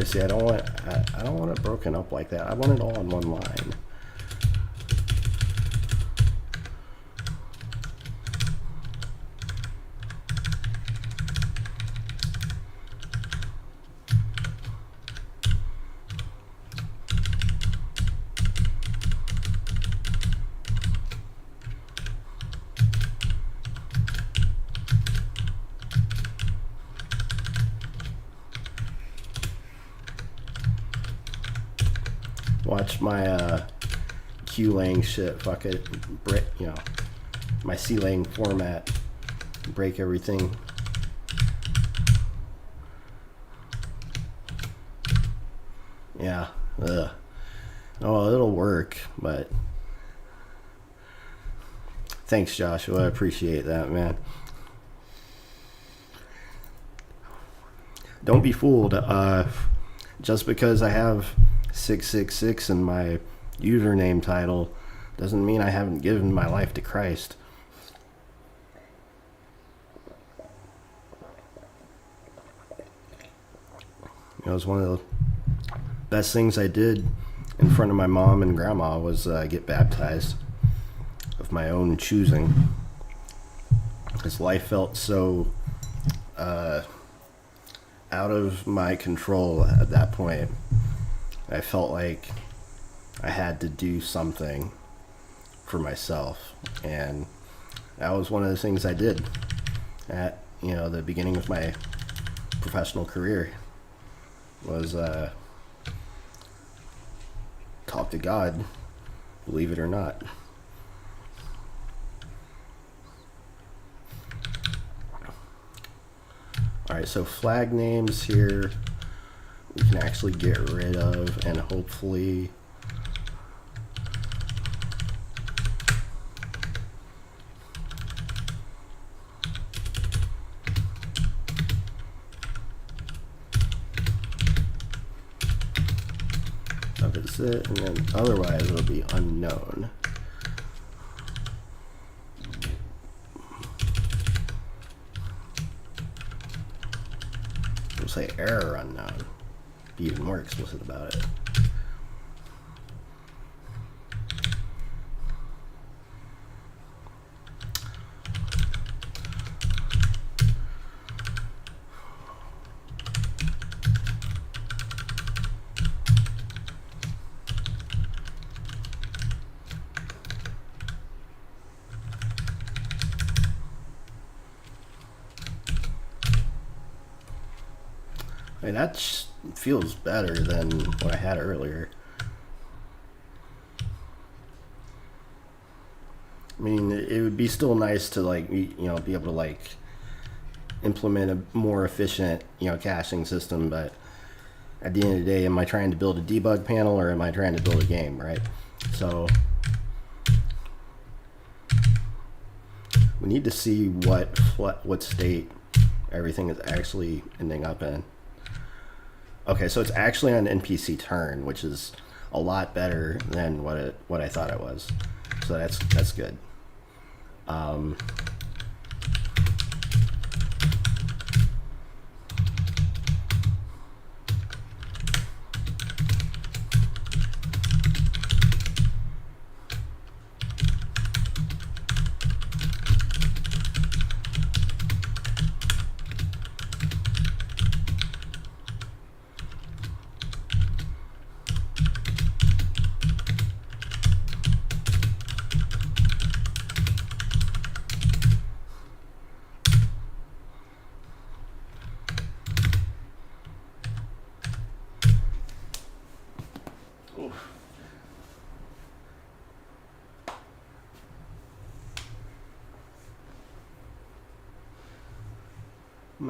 See, I don't want it broken up like that. I want it all on one line. Watch my QLang shit, fuck it, break, my CLang format, break everything. Yeah. Ugh. Oh, it'll work, but thanks, Joshua. I appreciate that, man. Don't be fooled. Just because I have 666 in my username title doesn't mean I haven't given my life to Christ. It was one of the best things I did in front of my mom and grandma was get baptized of my own choosing. His life felt so out of my control at that point. I felt like I had to do something for myself, and that was one of the things I did at the beginning of my professional career was talk to God, believe it or not. Alright, so flag names here we can actually get rid of, and hopefully that is it, and then otherwise it'll be unknown. We'll say error unknown. Be even more explicit about it. I mean, that feels better than what I had earlier. I mean, it would be still nice to be able to implement a more efficient caching system, but at the end of the day, am I trying to build a debug panel or am I trying to build a game, right? So we need to see what state everything is actually ending up in. Okay, so it's actually on NPC turn, which is a lot better than what I thought it was. So that's good. I'm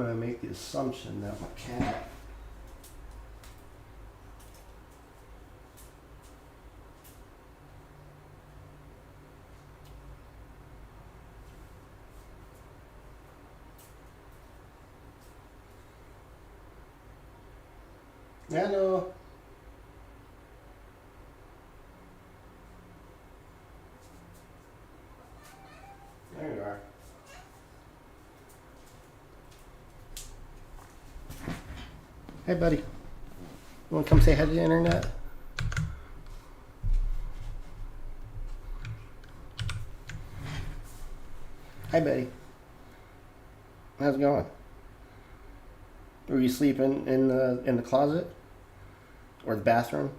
gonna make the assumption that my cat Hello. There you are. Hey, buddy. You want to come say hi to the internet? Hi, buddy. How's it going? Were you sleeping in the closet or the bathroom?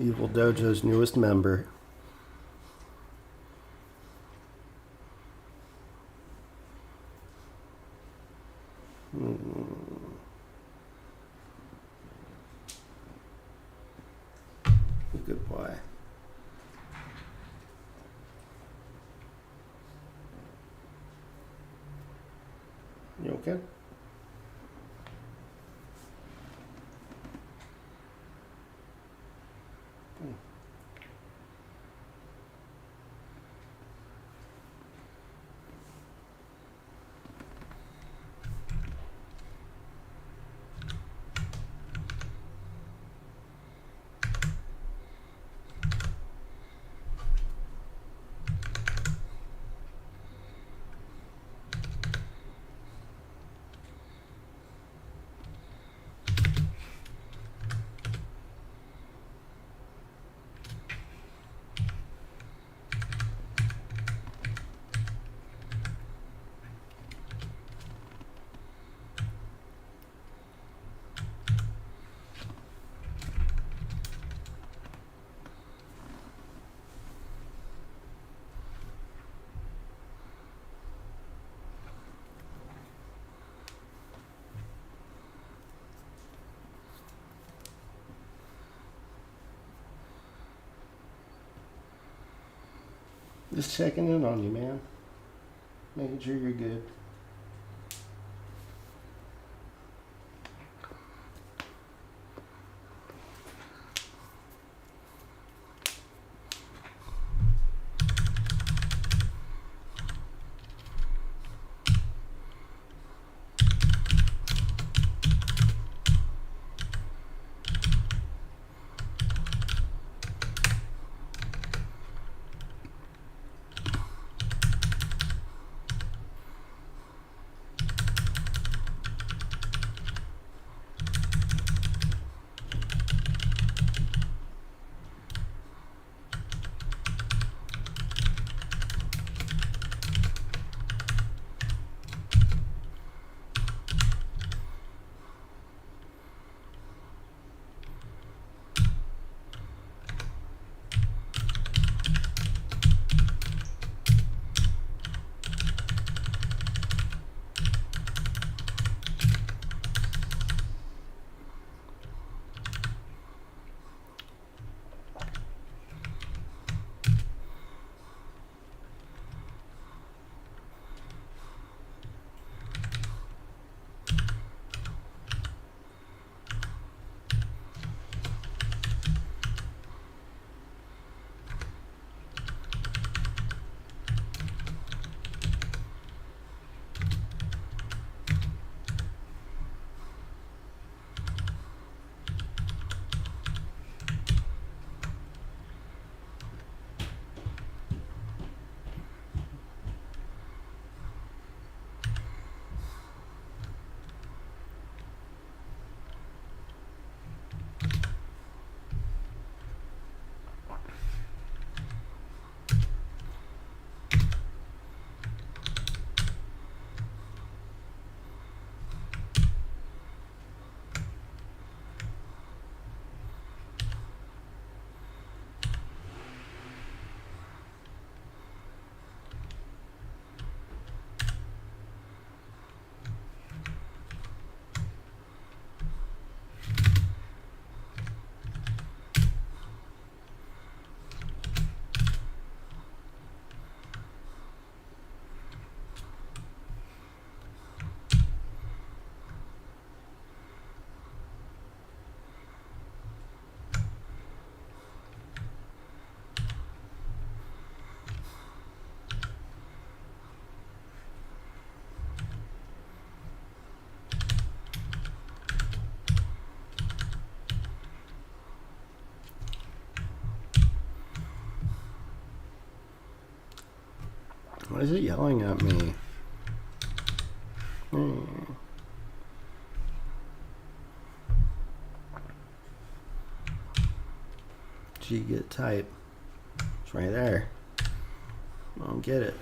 Evil Dojo's newest member. Okay. Just checking in on you, man. Making sure you're good. Why is it yelling at me? G get type. It's right there. I don't get it.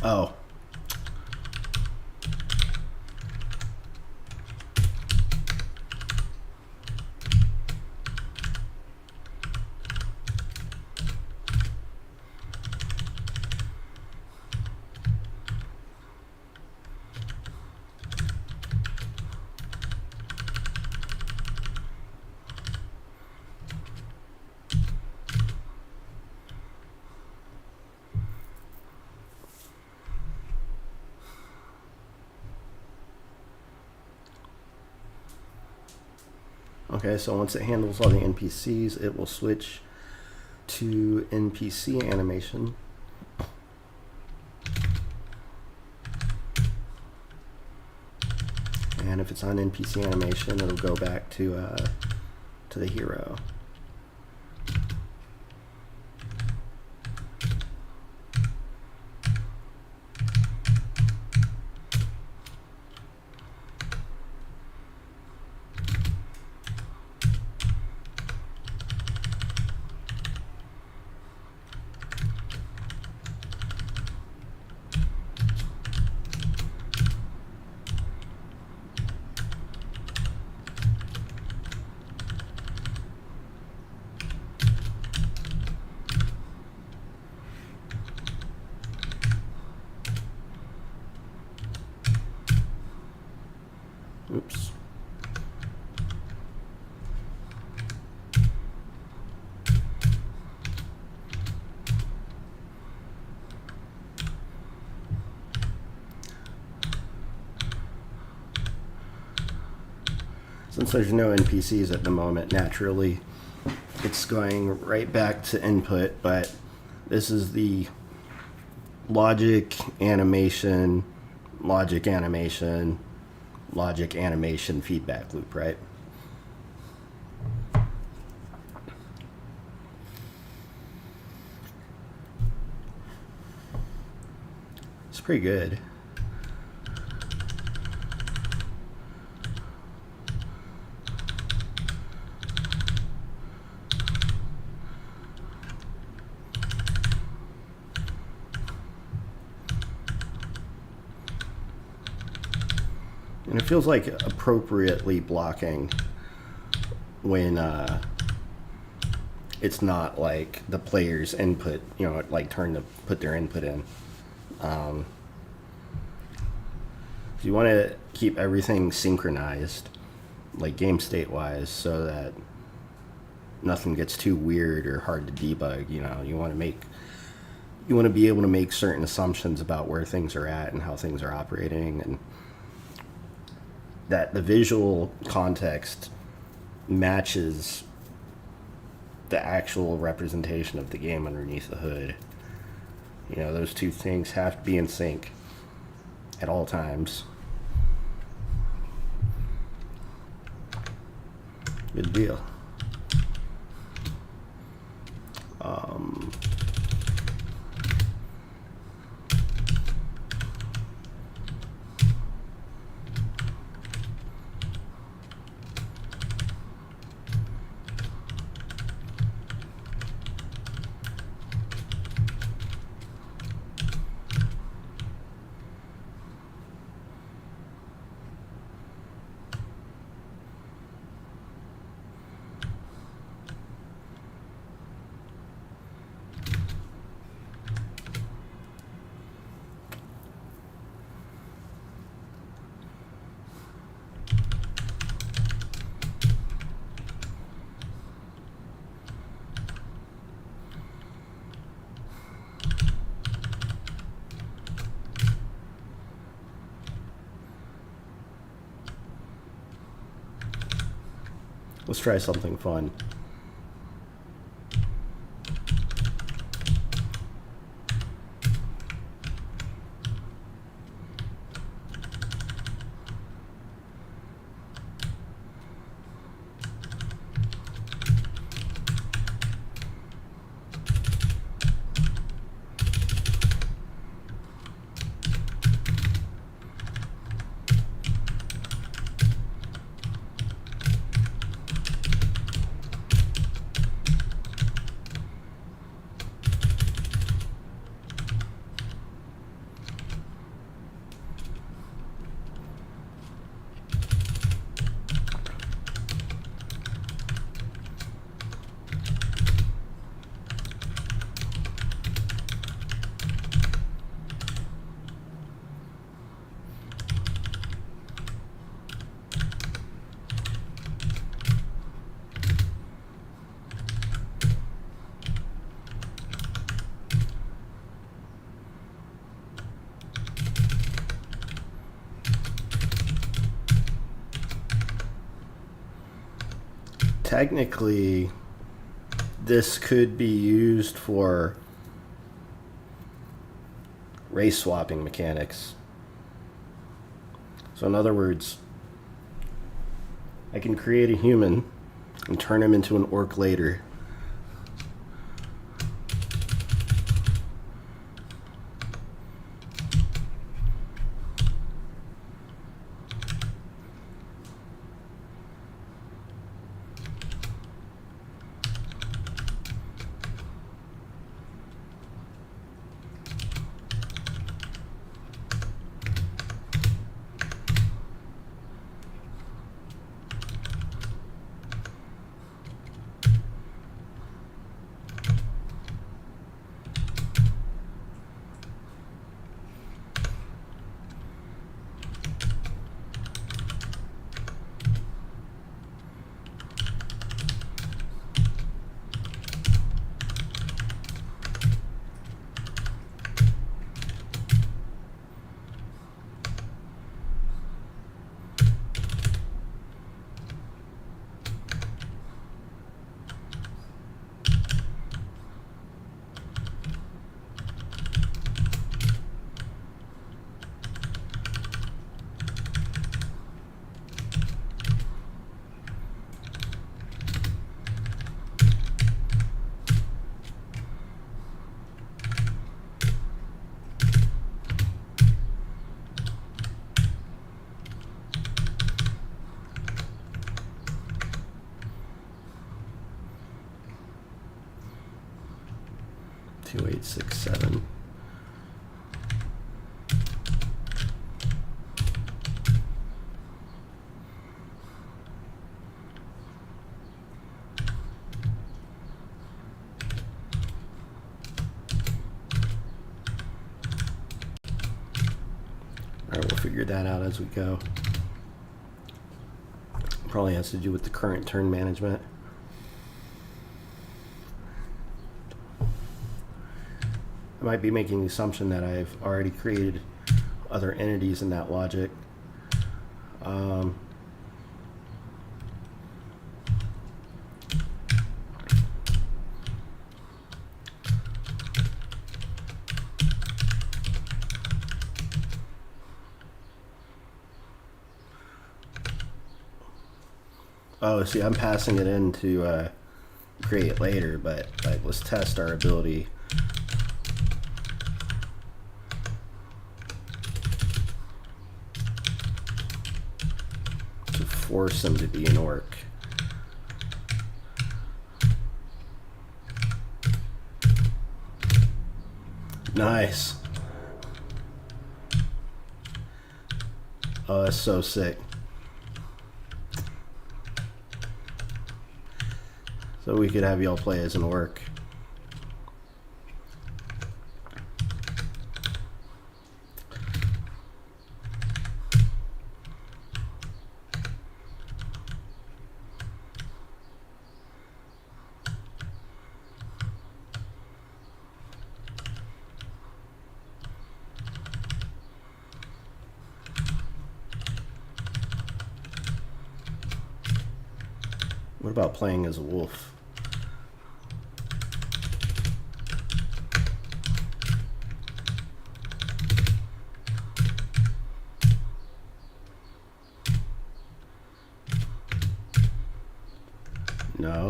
Oh. Okay, so once it handles all the NPCs, it will switch to NPC animation. And if it's on NPC animation, it'll go back to the hero. Oops. Since there's no NPCs at the moment, naturally it's going right back to input, but this is the logic animation feedback loop, right? It's pretty good. And it feels like appropriately blocking when it's not like the player's input, you know, like put their input in. You want to keep everything synchronized, like game state wise, so that nothing gets too weird or hard to debug. You know, you want to be able to make certain assumptions about where things are at and how things are operating, and that the visual context matches the actual representation of the game underneath the hood. You know, those two things have to be in sync at all times. Good deal. Let's try something fun. technically, this could be used for race swapping mechanics. So in other words, I can create a human and turn him into an orc later. Two, 8, 6, 7. Alright, we'll figure that out as we go. Probably has to do with the current turn management. I might be making the assumption that I've already created other entities in that logic. Oh, see, I'm passing it in to create later, but like, let's test our ability. To force him to be an orc. Nice. Oh, that's so sick. So we could have y'all play as an orc. What about playing as a wolf? No.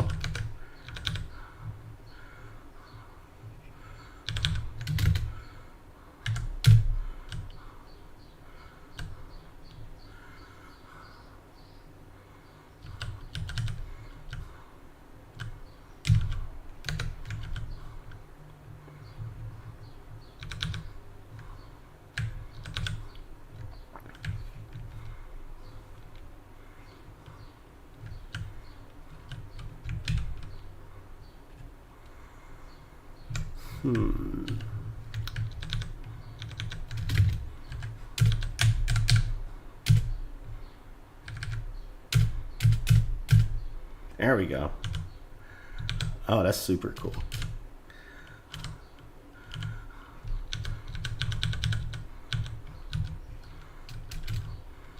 There we go. Oh, that's super cool.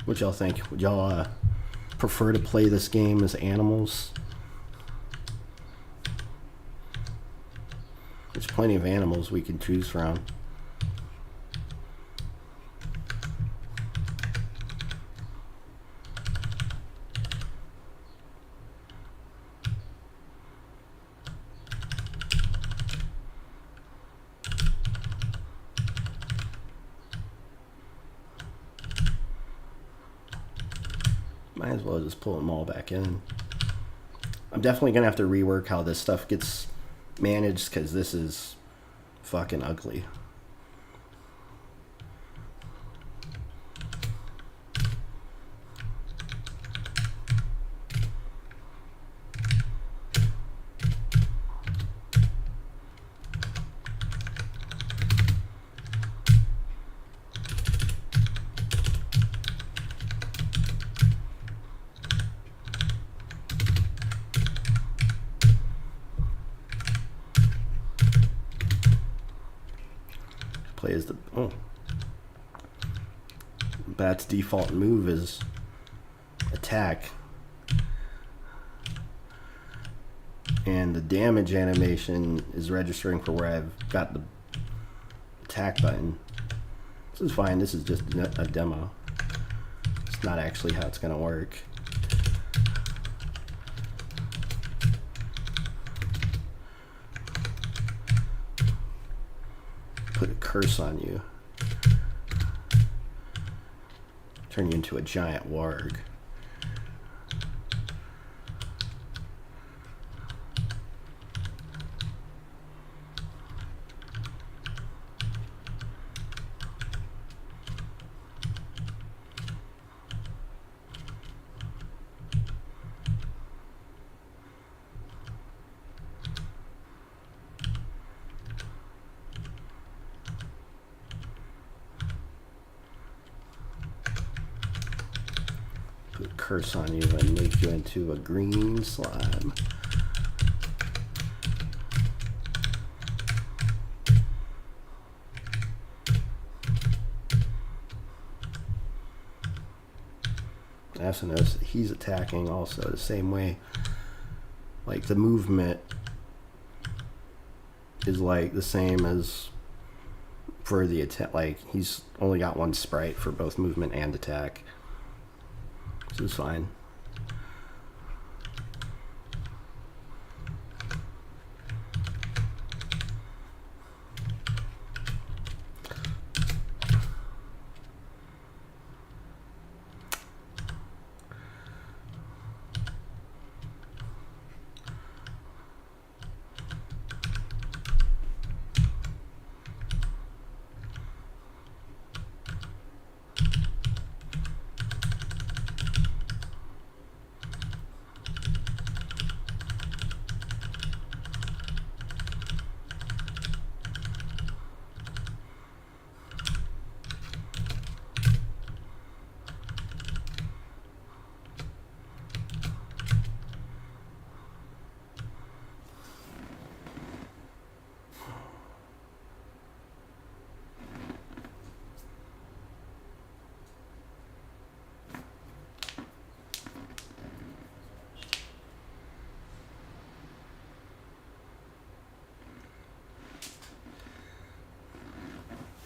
What y'all think? Would y'all prefer to play this game as animals There's plenty of animals we can choose from. Might as well just pull them all back in. I'm definitely gonna have to rework how this stuff gets managed, because this is fucking ugly. Plays the Bat's default move is attack, and the damage animation is registering for where I've got the attack button. This is fine. This is just a demo. It's not actually how it's gonna work. Put a curse on you. Turn you into a giant warg. Put a curse on you and make you into a green slime. I also notice that he's attacking also the same way. Like the movement is like the same as for the attack. Like he's only got one sprite for both movement and attack. This is fine.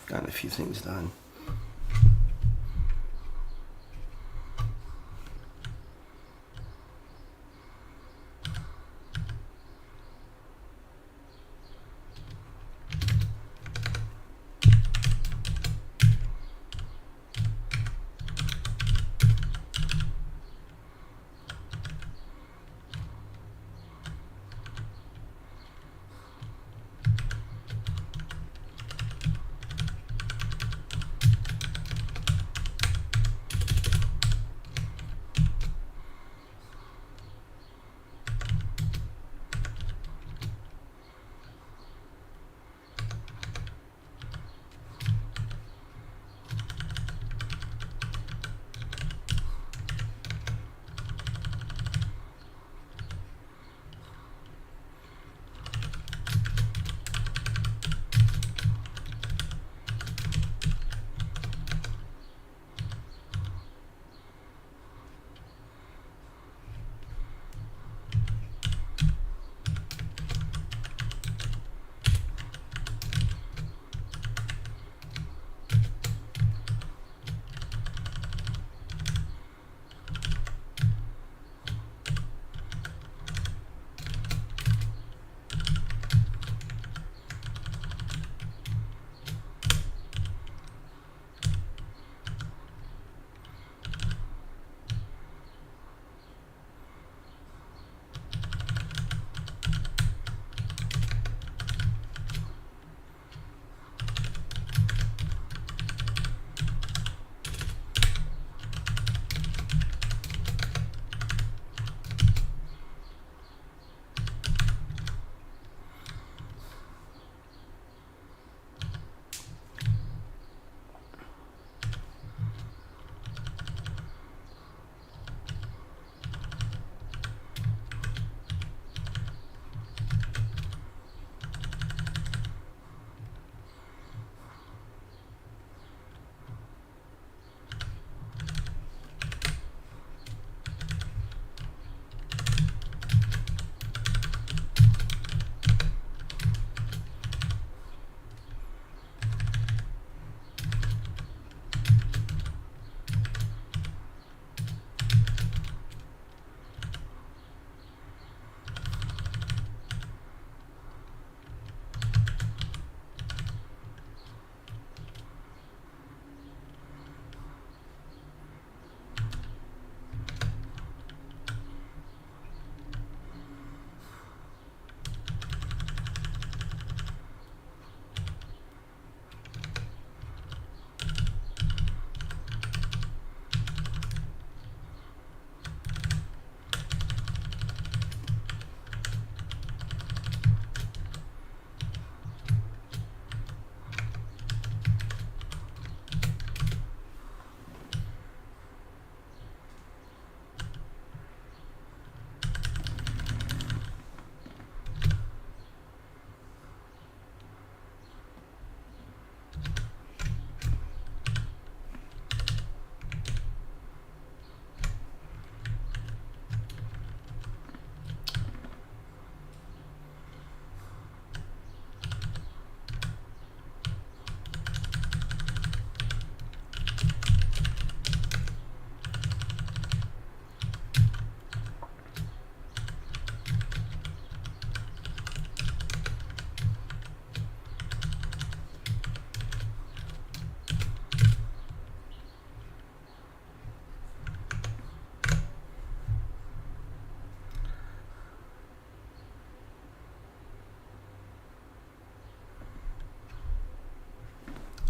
Gotten a few things done.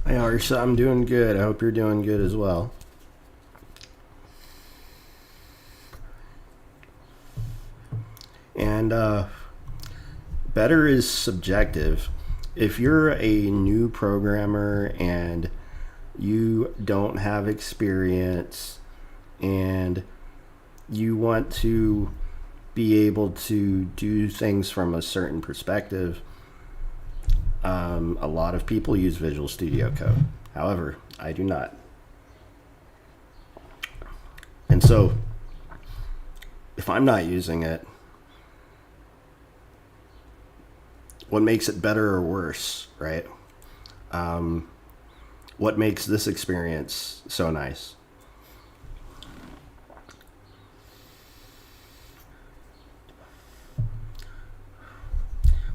Hi, Arsha. I'm doing good. I hope you're doing good as well. And better is subjective. If you're a new programmer and you don't have experience and you want to be able to do things from a certain perspective, a lot of people use Visual Studio Code. However, I do not. And so, if I'm not using it, what makes it better or worse, right? What makes this experience so nice?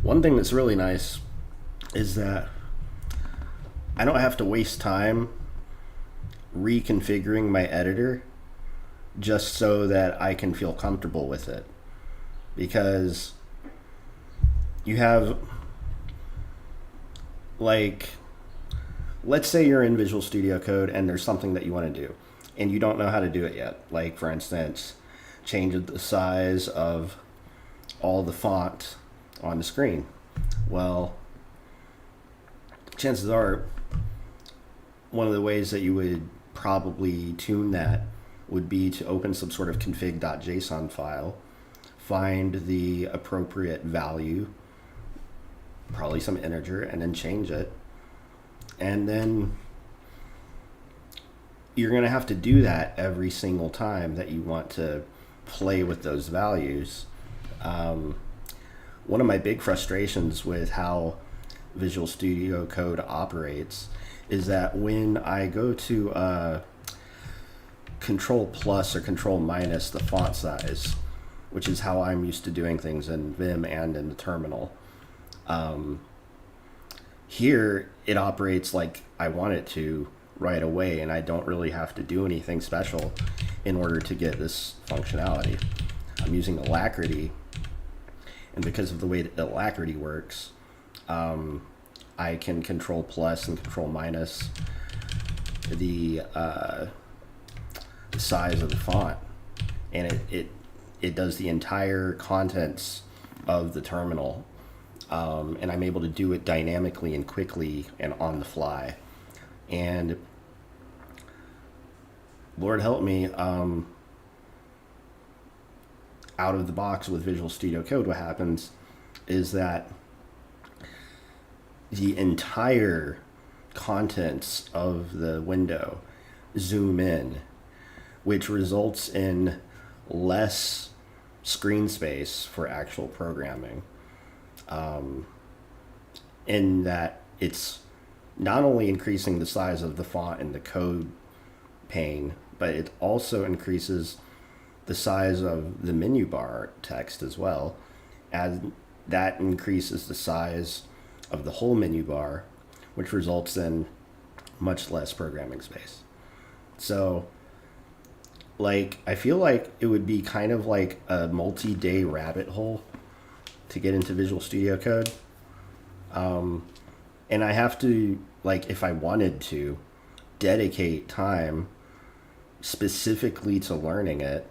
One thing that's really nice is that I don't have to waste time reconfiguring my editor just so that I can feel comfortable with it. Because you have, like, let's say you're in Visual Studio Code and there's something that you want to do and you don't know how to do it yet. Like, for instance, change the size of all the font on the screen. Well, chances are one of the ways that you would probably tune that would be to open some sort of config.json file, find the appropriate value, probably some integer, and then change it. And then you're going to have to do that every single time that you want to play with those values. One of my big frustrations with how Visual Studio Code operates is that when I go to Control plus or Control minus the font size, which is how I'm used to doing things in Vim and in the terminal, here it operates like I want it to right away, and I don't really have to do anything special in order to get this functionality. I'm using Alacrity, and because of the way that Alacrity works, I can Control plus and Control minus the size of the font, and it does the entire contents of the terminal, and I'm able to do it dynamically and quickly and on the fly. And Lord help me, out of the box with Visual Studio Code, what happens is that the entire contents of the window zoom in, which results in less screen space for actual programming. In that it's not only increasing the size of the font in the code pane, but it also increases the size of the menu bar text as well, as that increases the size of the whole menu bar, which results in much less programming space. So, like, I feel like it would be kind of like a multi-day rabbit hole to get into Visual Studio Code. And I have to, like, if I wanted to, dedicate time specifically to learning it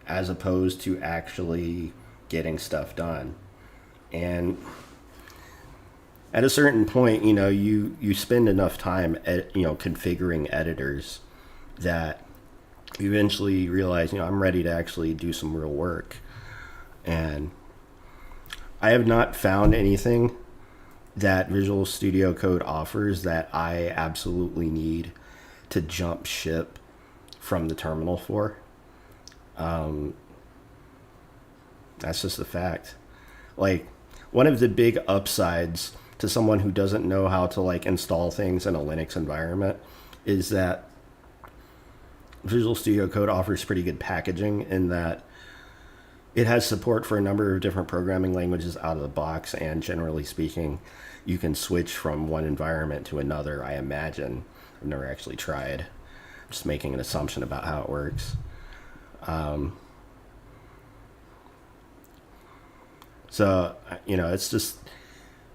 as opposed to actually getting stuff done. And at a certain point, you know, you spend enough time configuring editors that you eventually realize, you know, I'm ready to actually do some real work. And I have not found anything that Visual Studio Code offers that I absolutely need to jump ship from the terminal for. That's just a fact. Like, one of the big upsides to someone who doesn't know how to, like, install things in a Linux environment is that Visual Studio Code offers pretty good packaging in that it has support for a number of different programming languages out of the box, and generally speaking, you can switch from one environment to another, I imagine. I've never actually tried. I'm just making an assumption about how it works. So, you know, it's just,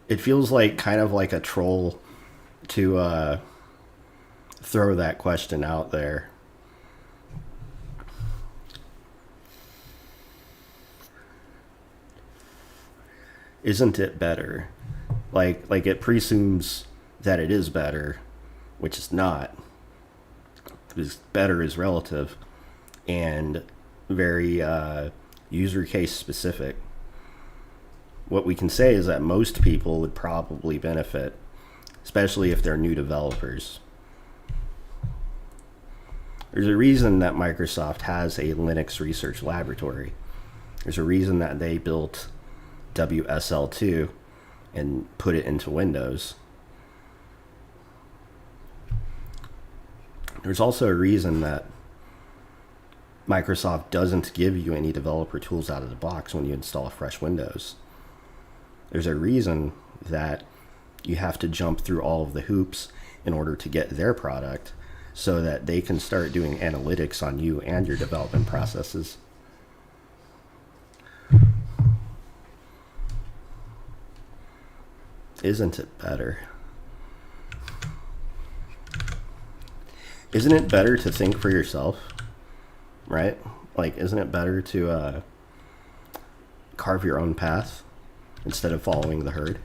it feels like kind of like a troll to throw that question out there. Isn't it better? Like it presumes that it is better, which is not. Because better is relative and very user case specific. What we can say is that most people would probably benefit, especially if they're new developers. There's a reason that Microsoft has a Linux research laboratory. There's a reason that they built WSL2 and put it into Windows. There's also a reason that Microsoft doesn't give you any developer tools out of the box when you install fresh Windows. There's a reason that you have to jump through all of the hoops in order to get their product so that they can start doing analytics on you and your development processes. Isn't it better? Isn't it better to think for yourself? Right? Like, isn't it better to carve your own path instead of following the herd?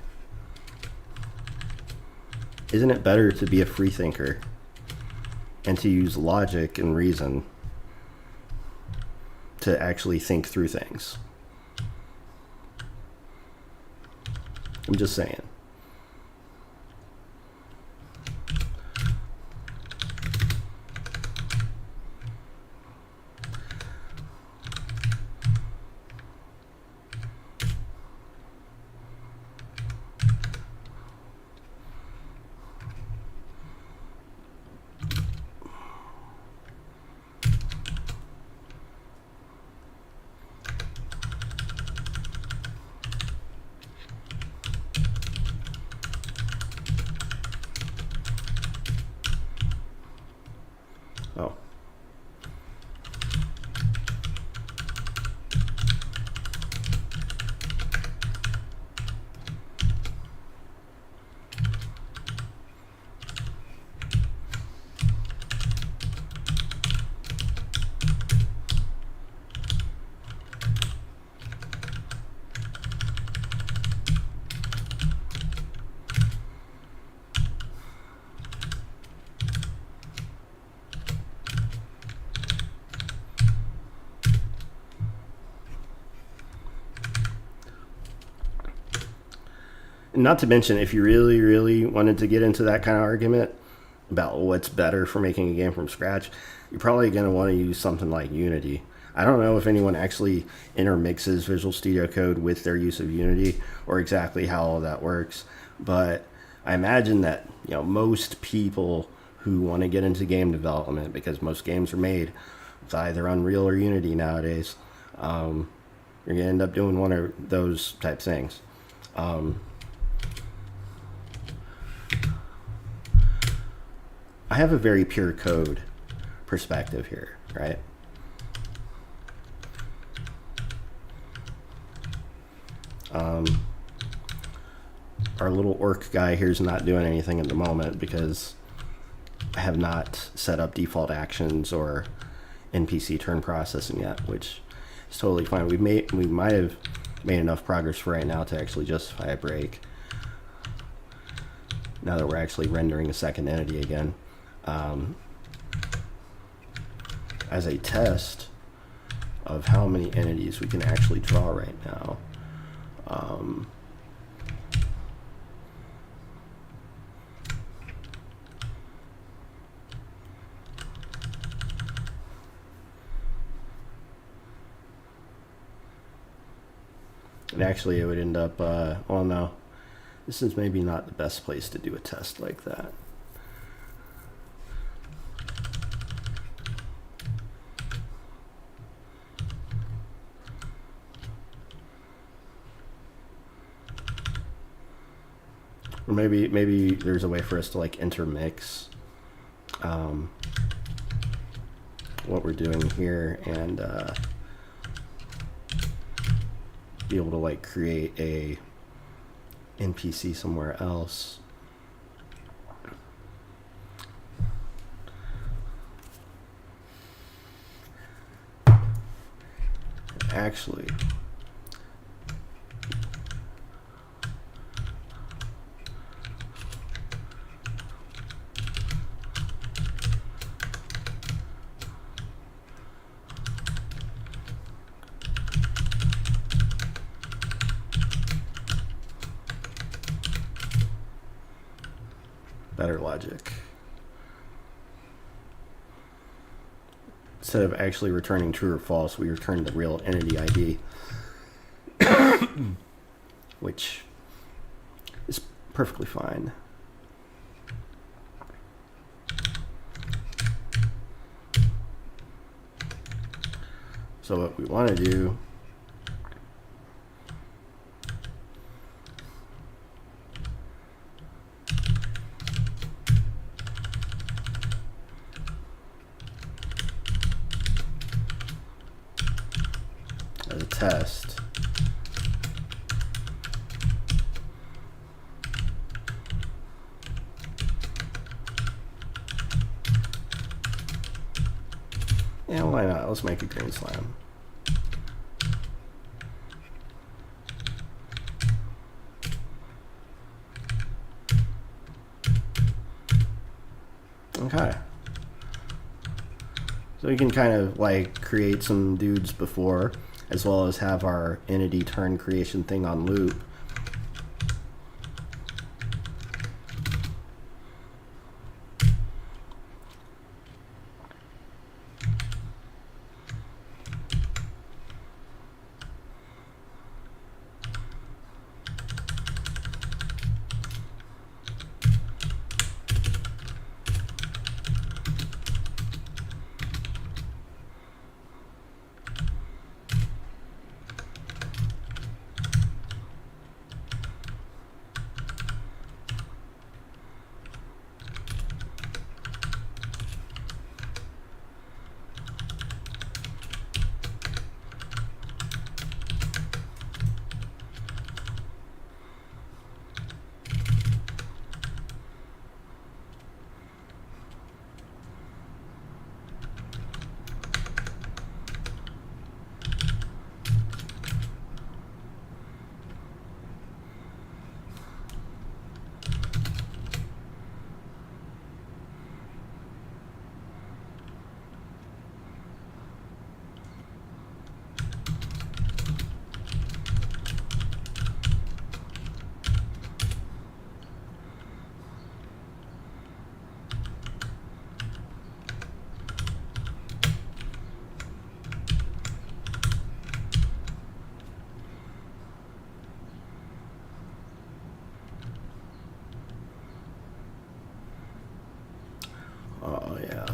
Isn't it better to be a free thinker and to use logic and reason to actually think through things? I'm just saying. Oh. Not to mention, if you really, really wanted to get into that kind of argument about what's better for making a game from scratch, you're probably going to want to use something like Unity. I don't know if anyone actually intermixes Visual Studio Code with their use of Unity or exactly how all that works, but I imagine that, you know, most people who want to get into game development, because most games are made with either Unreal or Unity nowadays, you're going to end up doing one of those type things. I have a very pure code perspective here, right? Our little orc guy here is not doing anything at the moment because I have not set up default actions or NPC turn processing yet, which is totally fine. We might have made enough progress for right now to actually justify a break. Now that we're actually rendering a second entity again. As a test of how many entities we can actually draw right now. And actually it would end up, well no, this is maybe not the best place to do a test like that. Or maybe there's a way for us to like intermix what we're doing here and be able to like create a NPC somewhere else. actually better logic. Instead of actually returning true or false, we return the real entity ID, which is perfectly fine. So what we want to do as a test, yeah, why not? Let's make a green slime. Okay. So we can kind of like create some dudes before, as well as have our entity turn creation thing on loop. Oh yeah.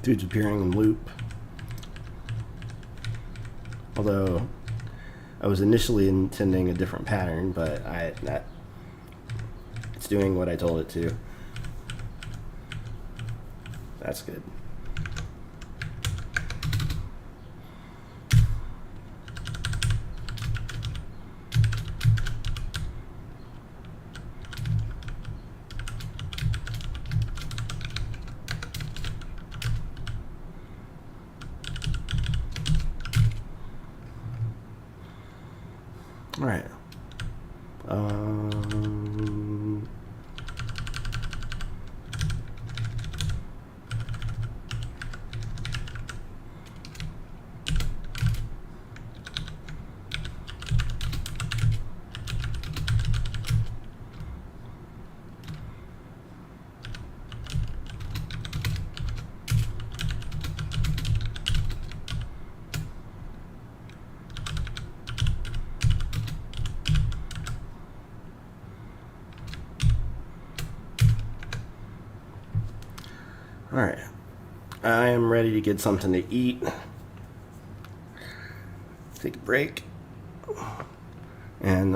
Dude's appearing in loop. Although I was initially intending a different pattern, but it's doing what I told it to. That's good. All right. Alright. I am ready to get something to eat. Take a break. And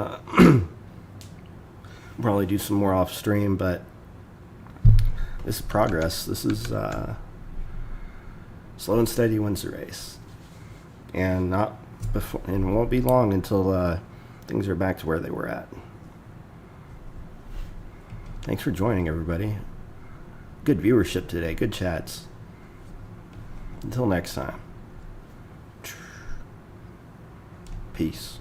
probably do some more off stream, but this is progress. This is slow and steady wins the race. And not before, and it won't be long until things are back to where they were at. Thanks for joining, everybody. Good viewership today. Good chats. Until next time. Peace.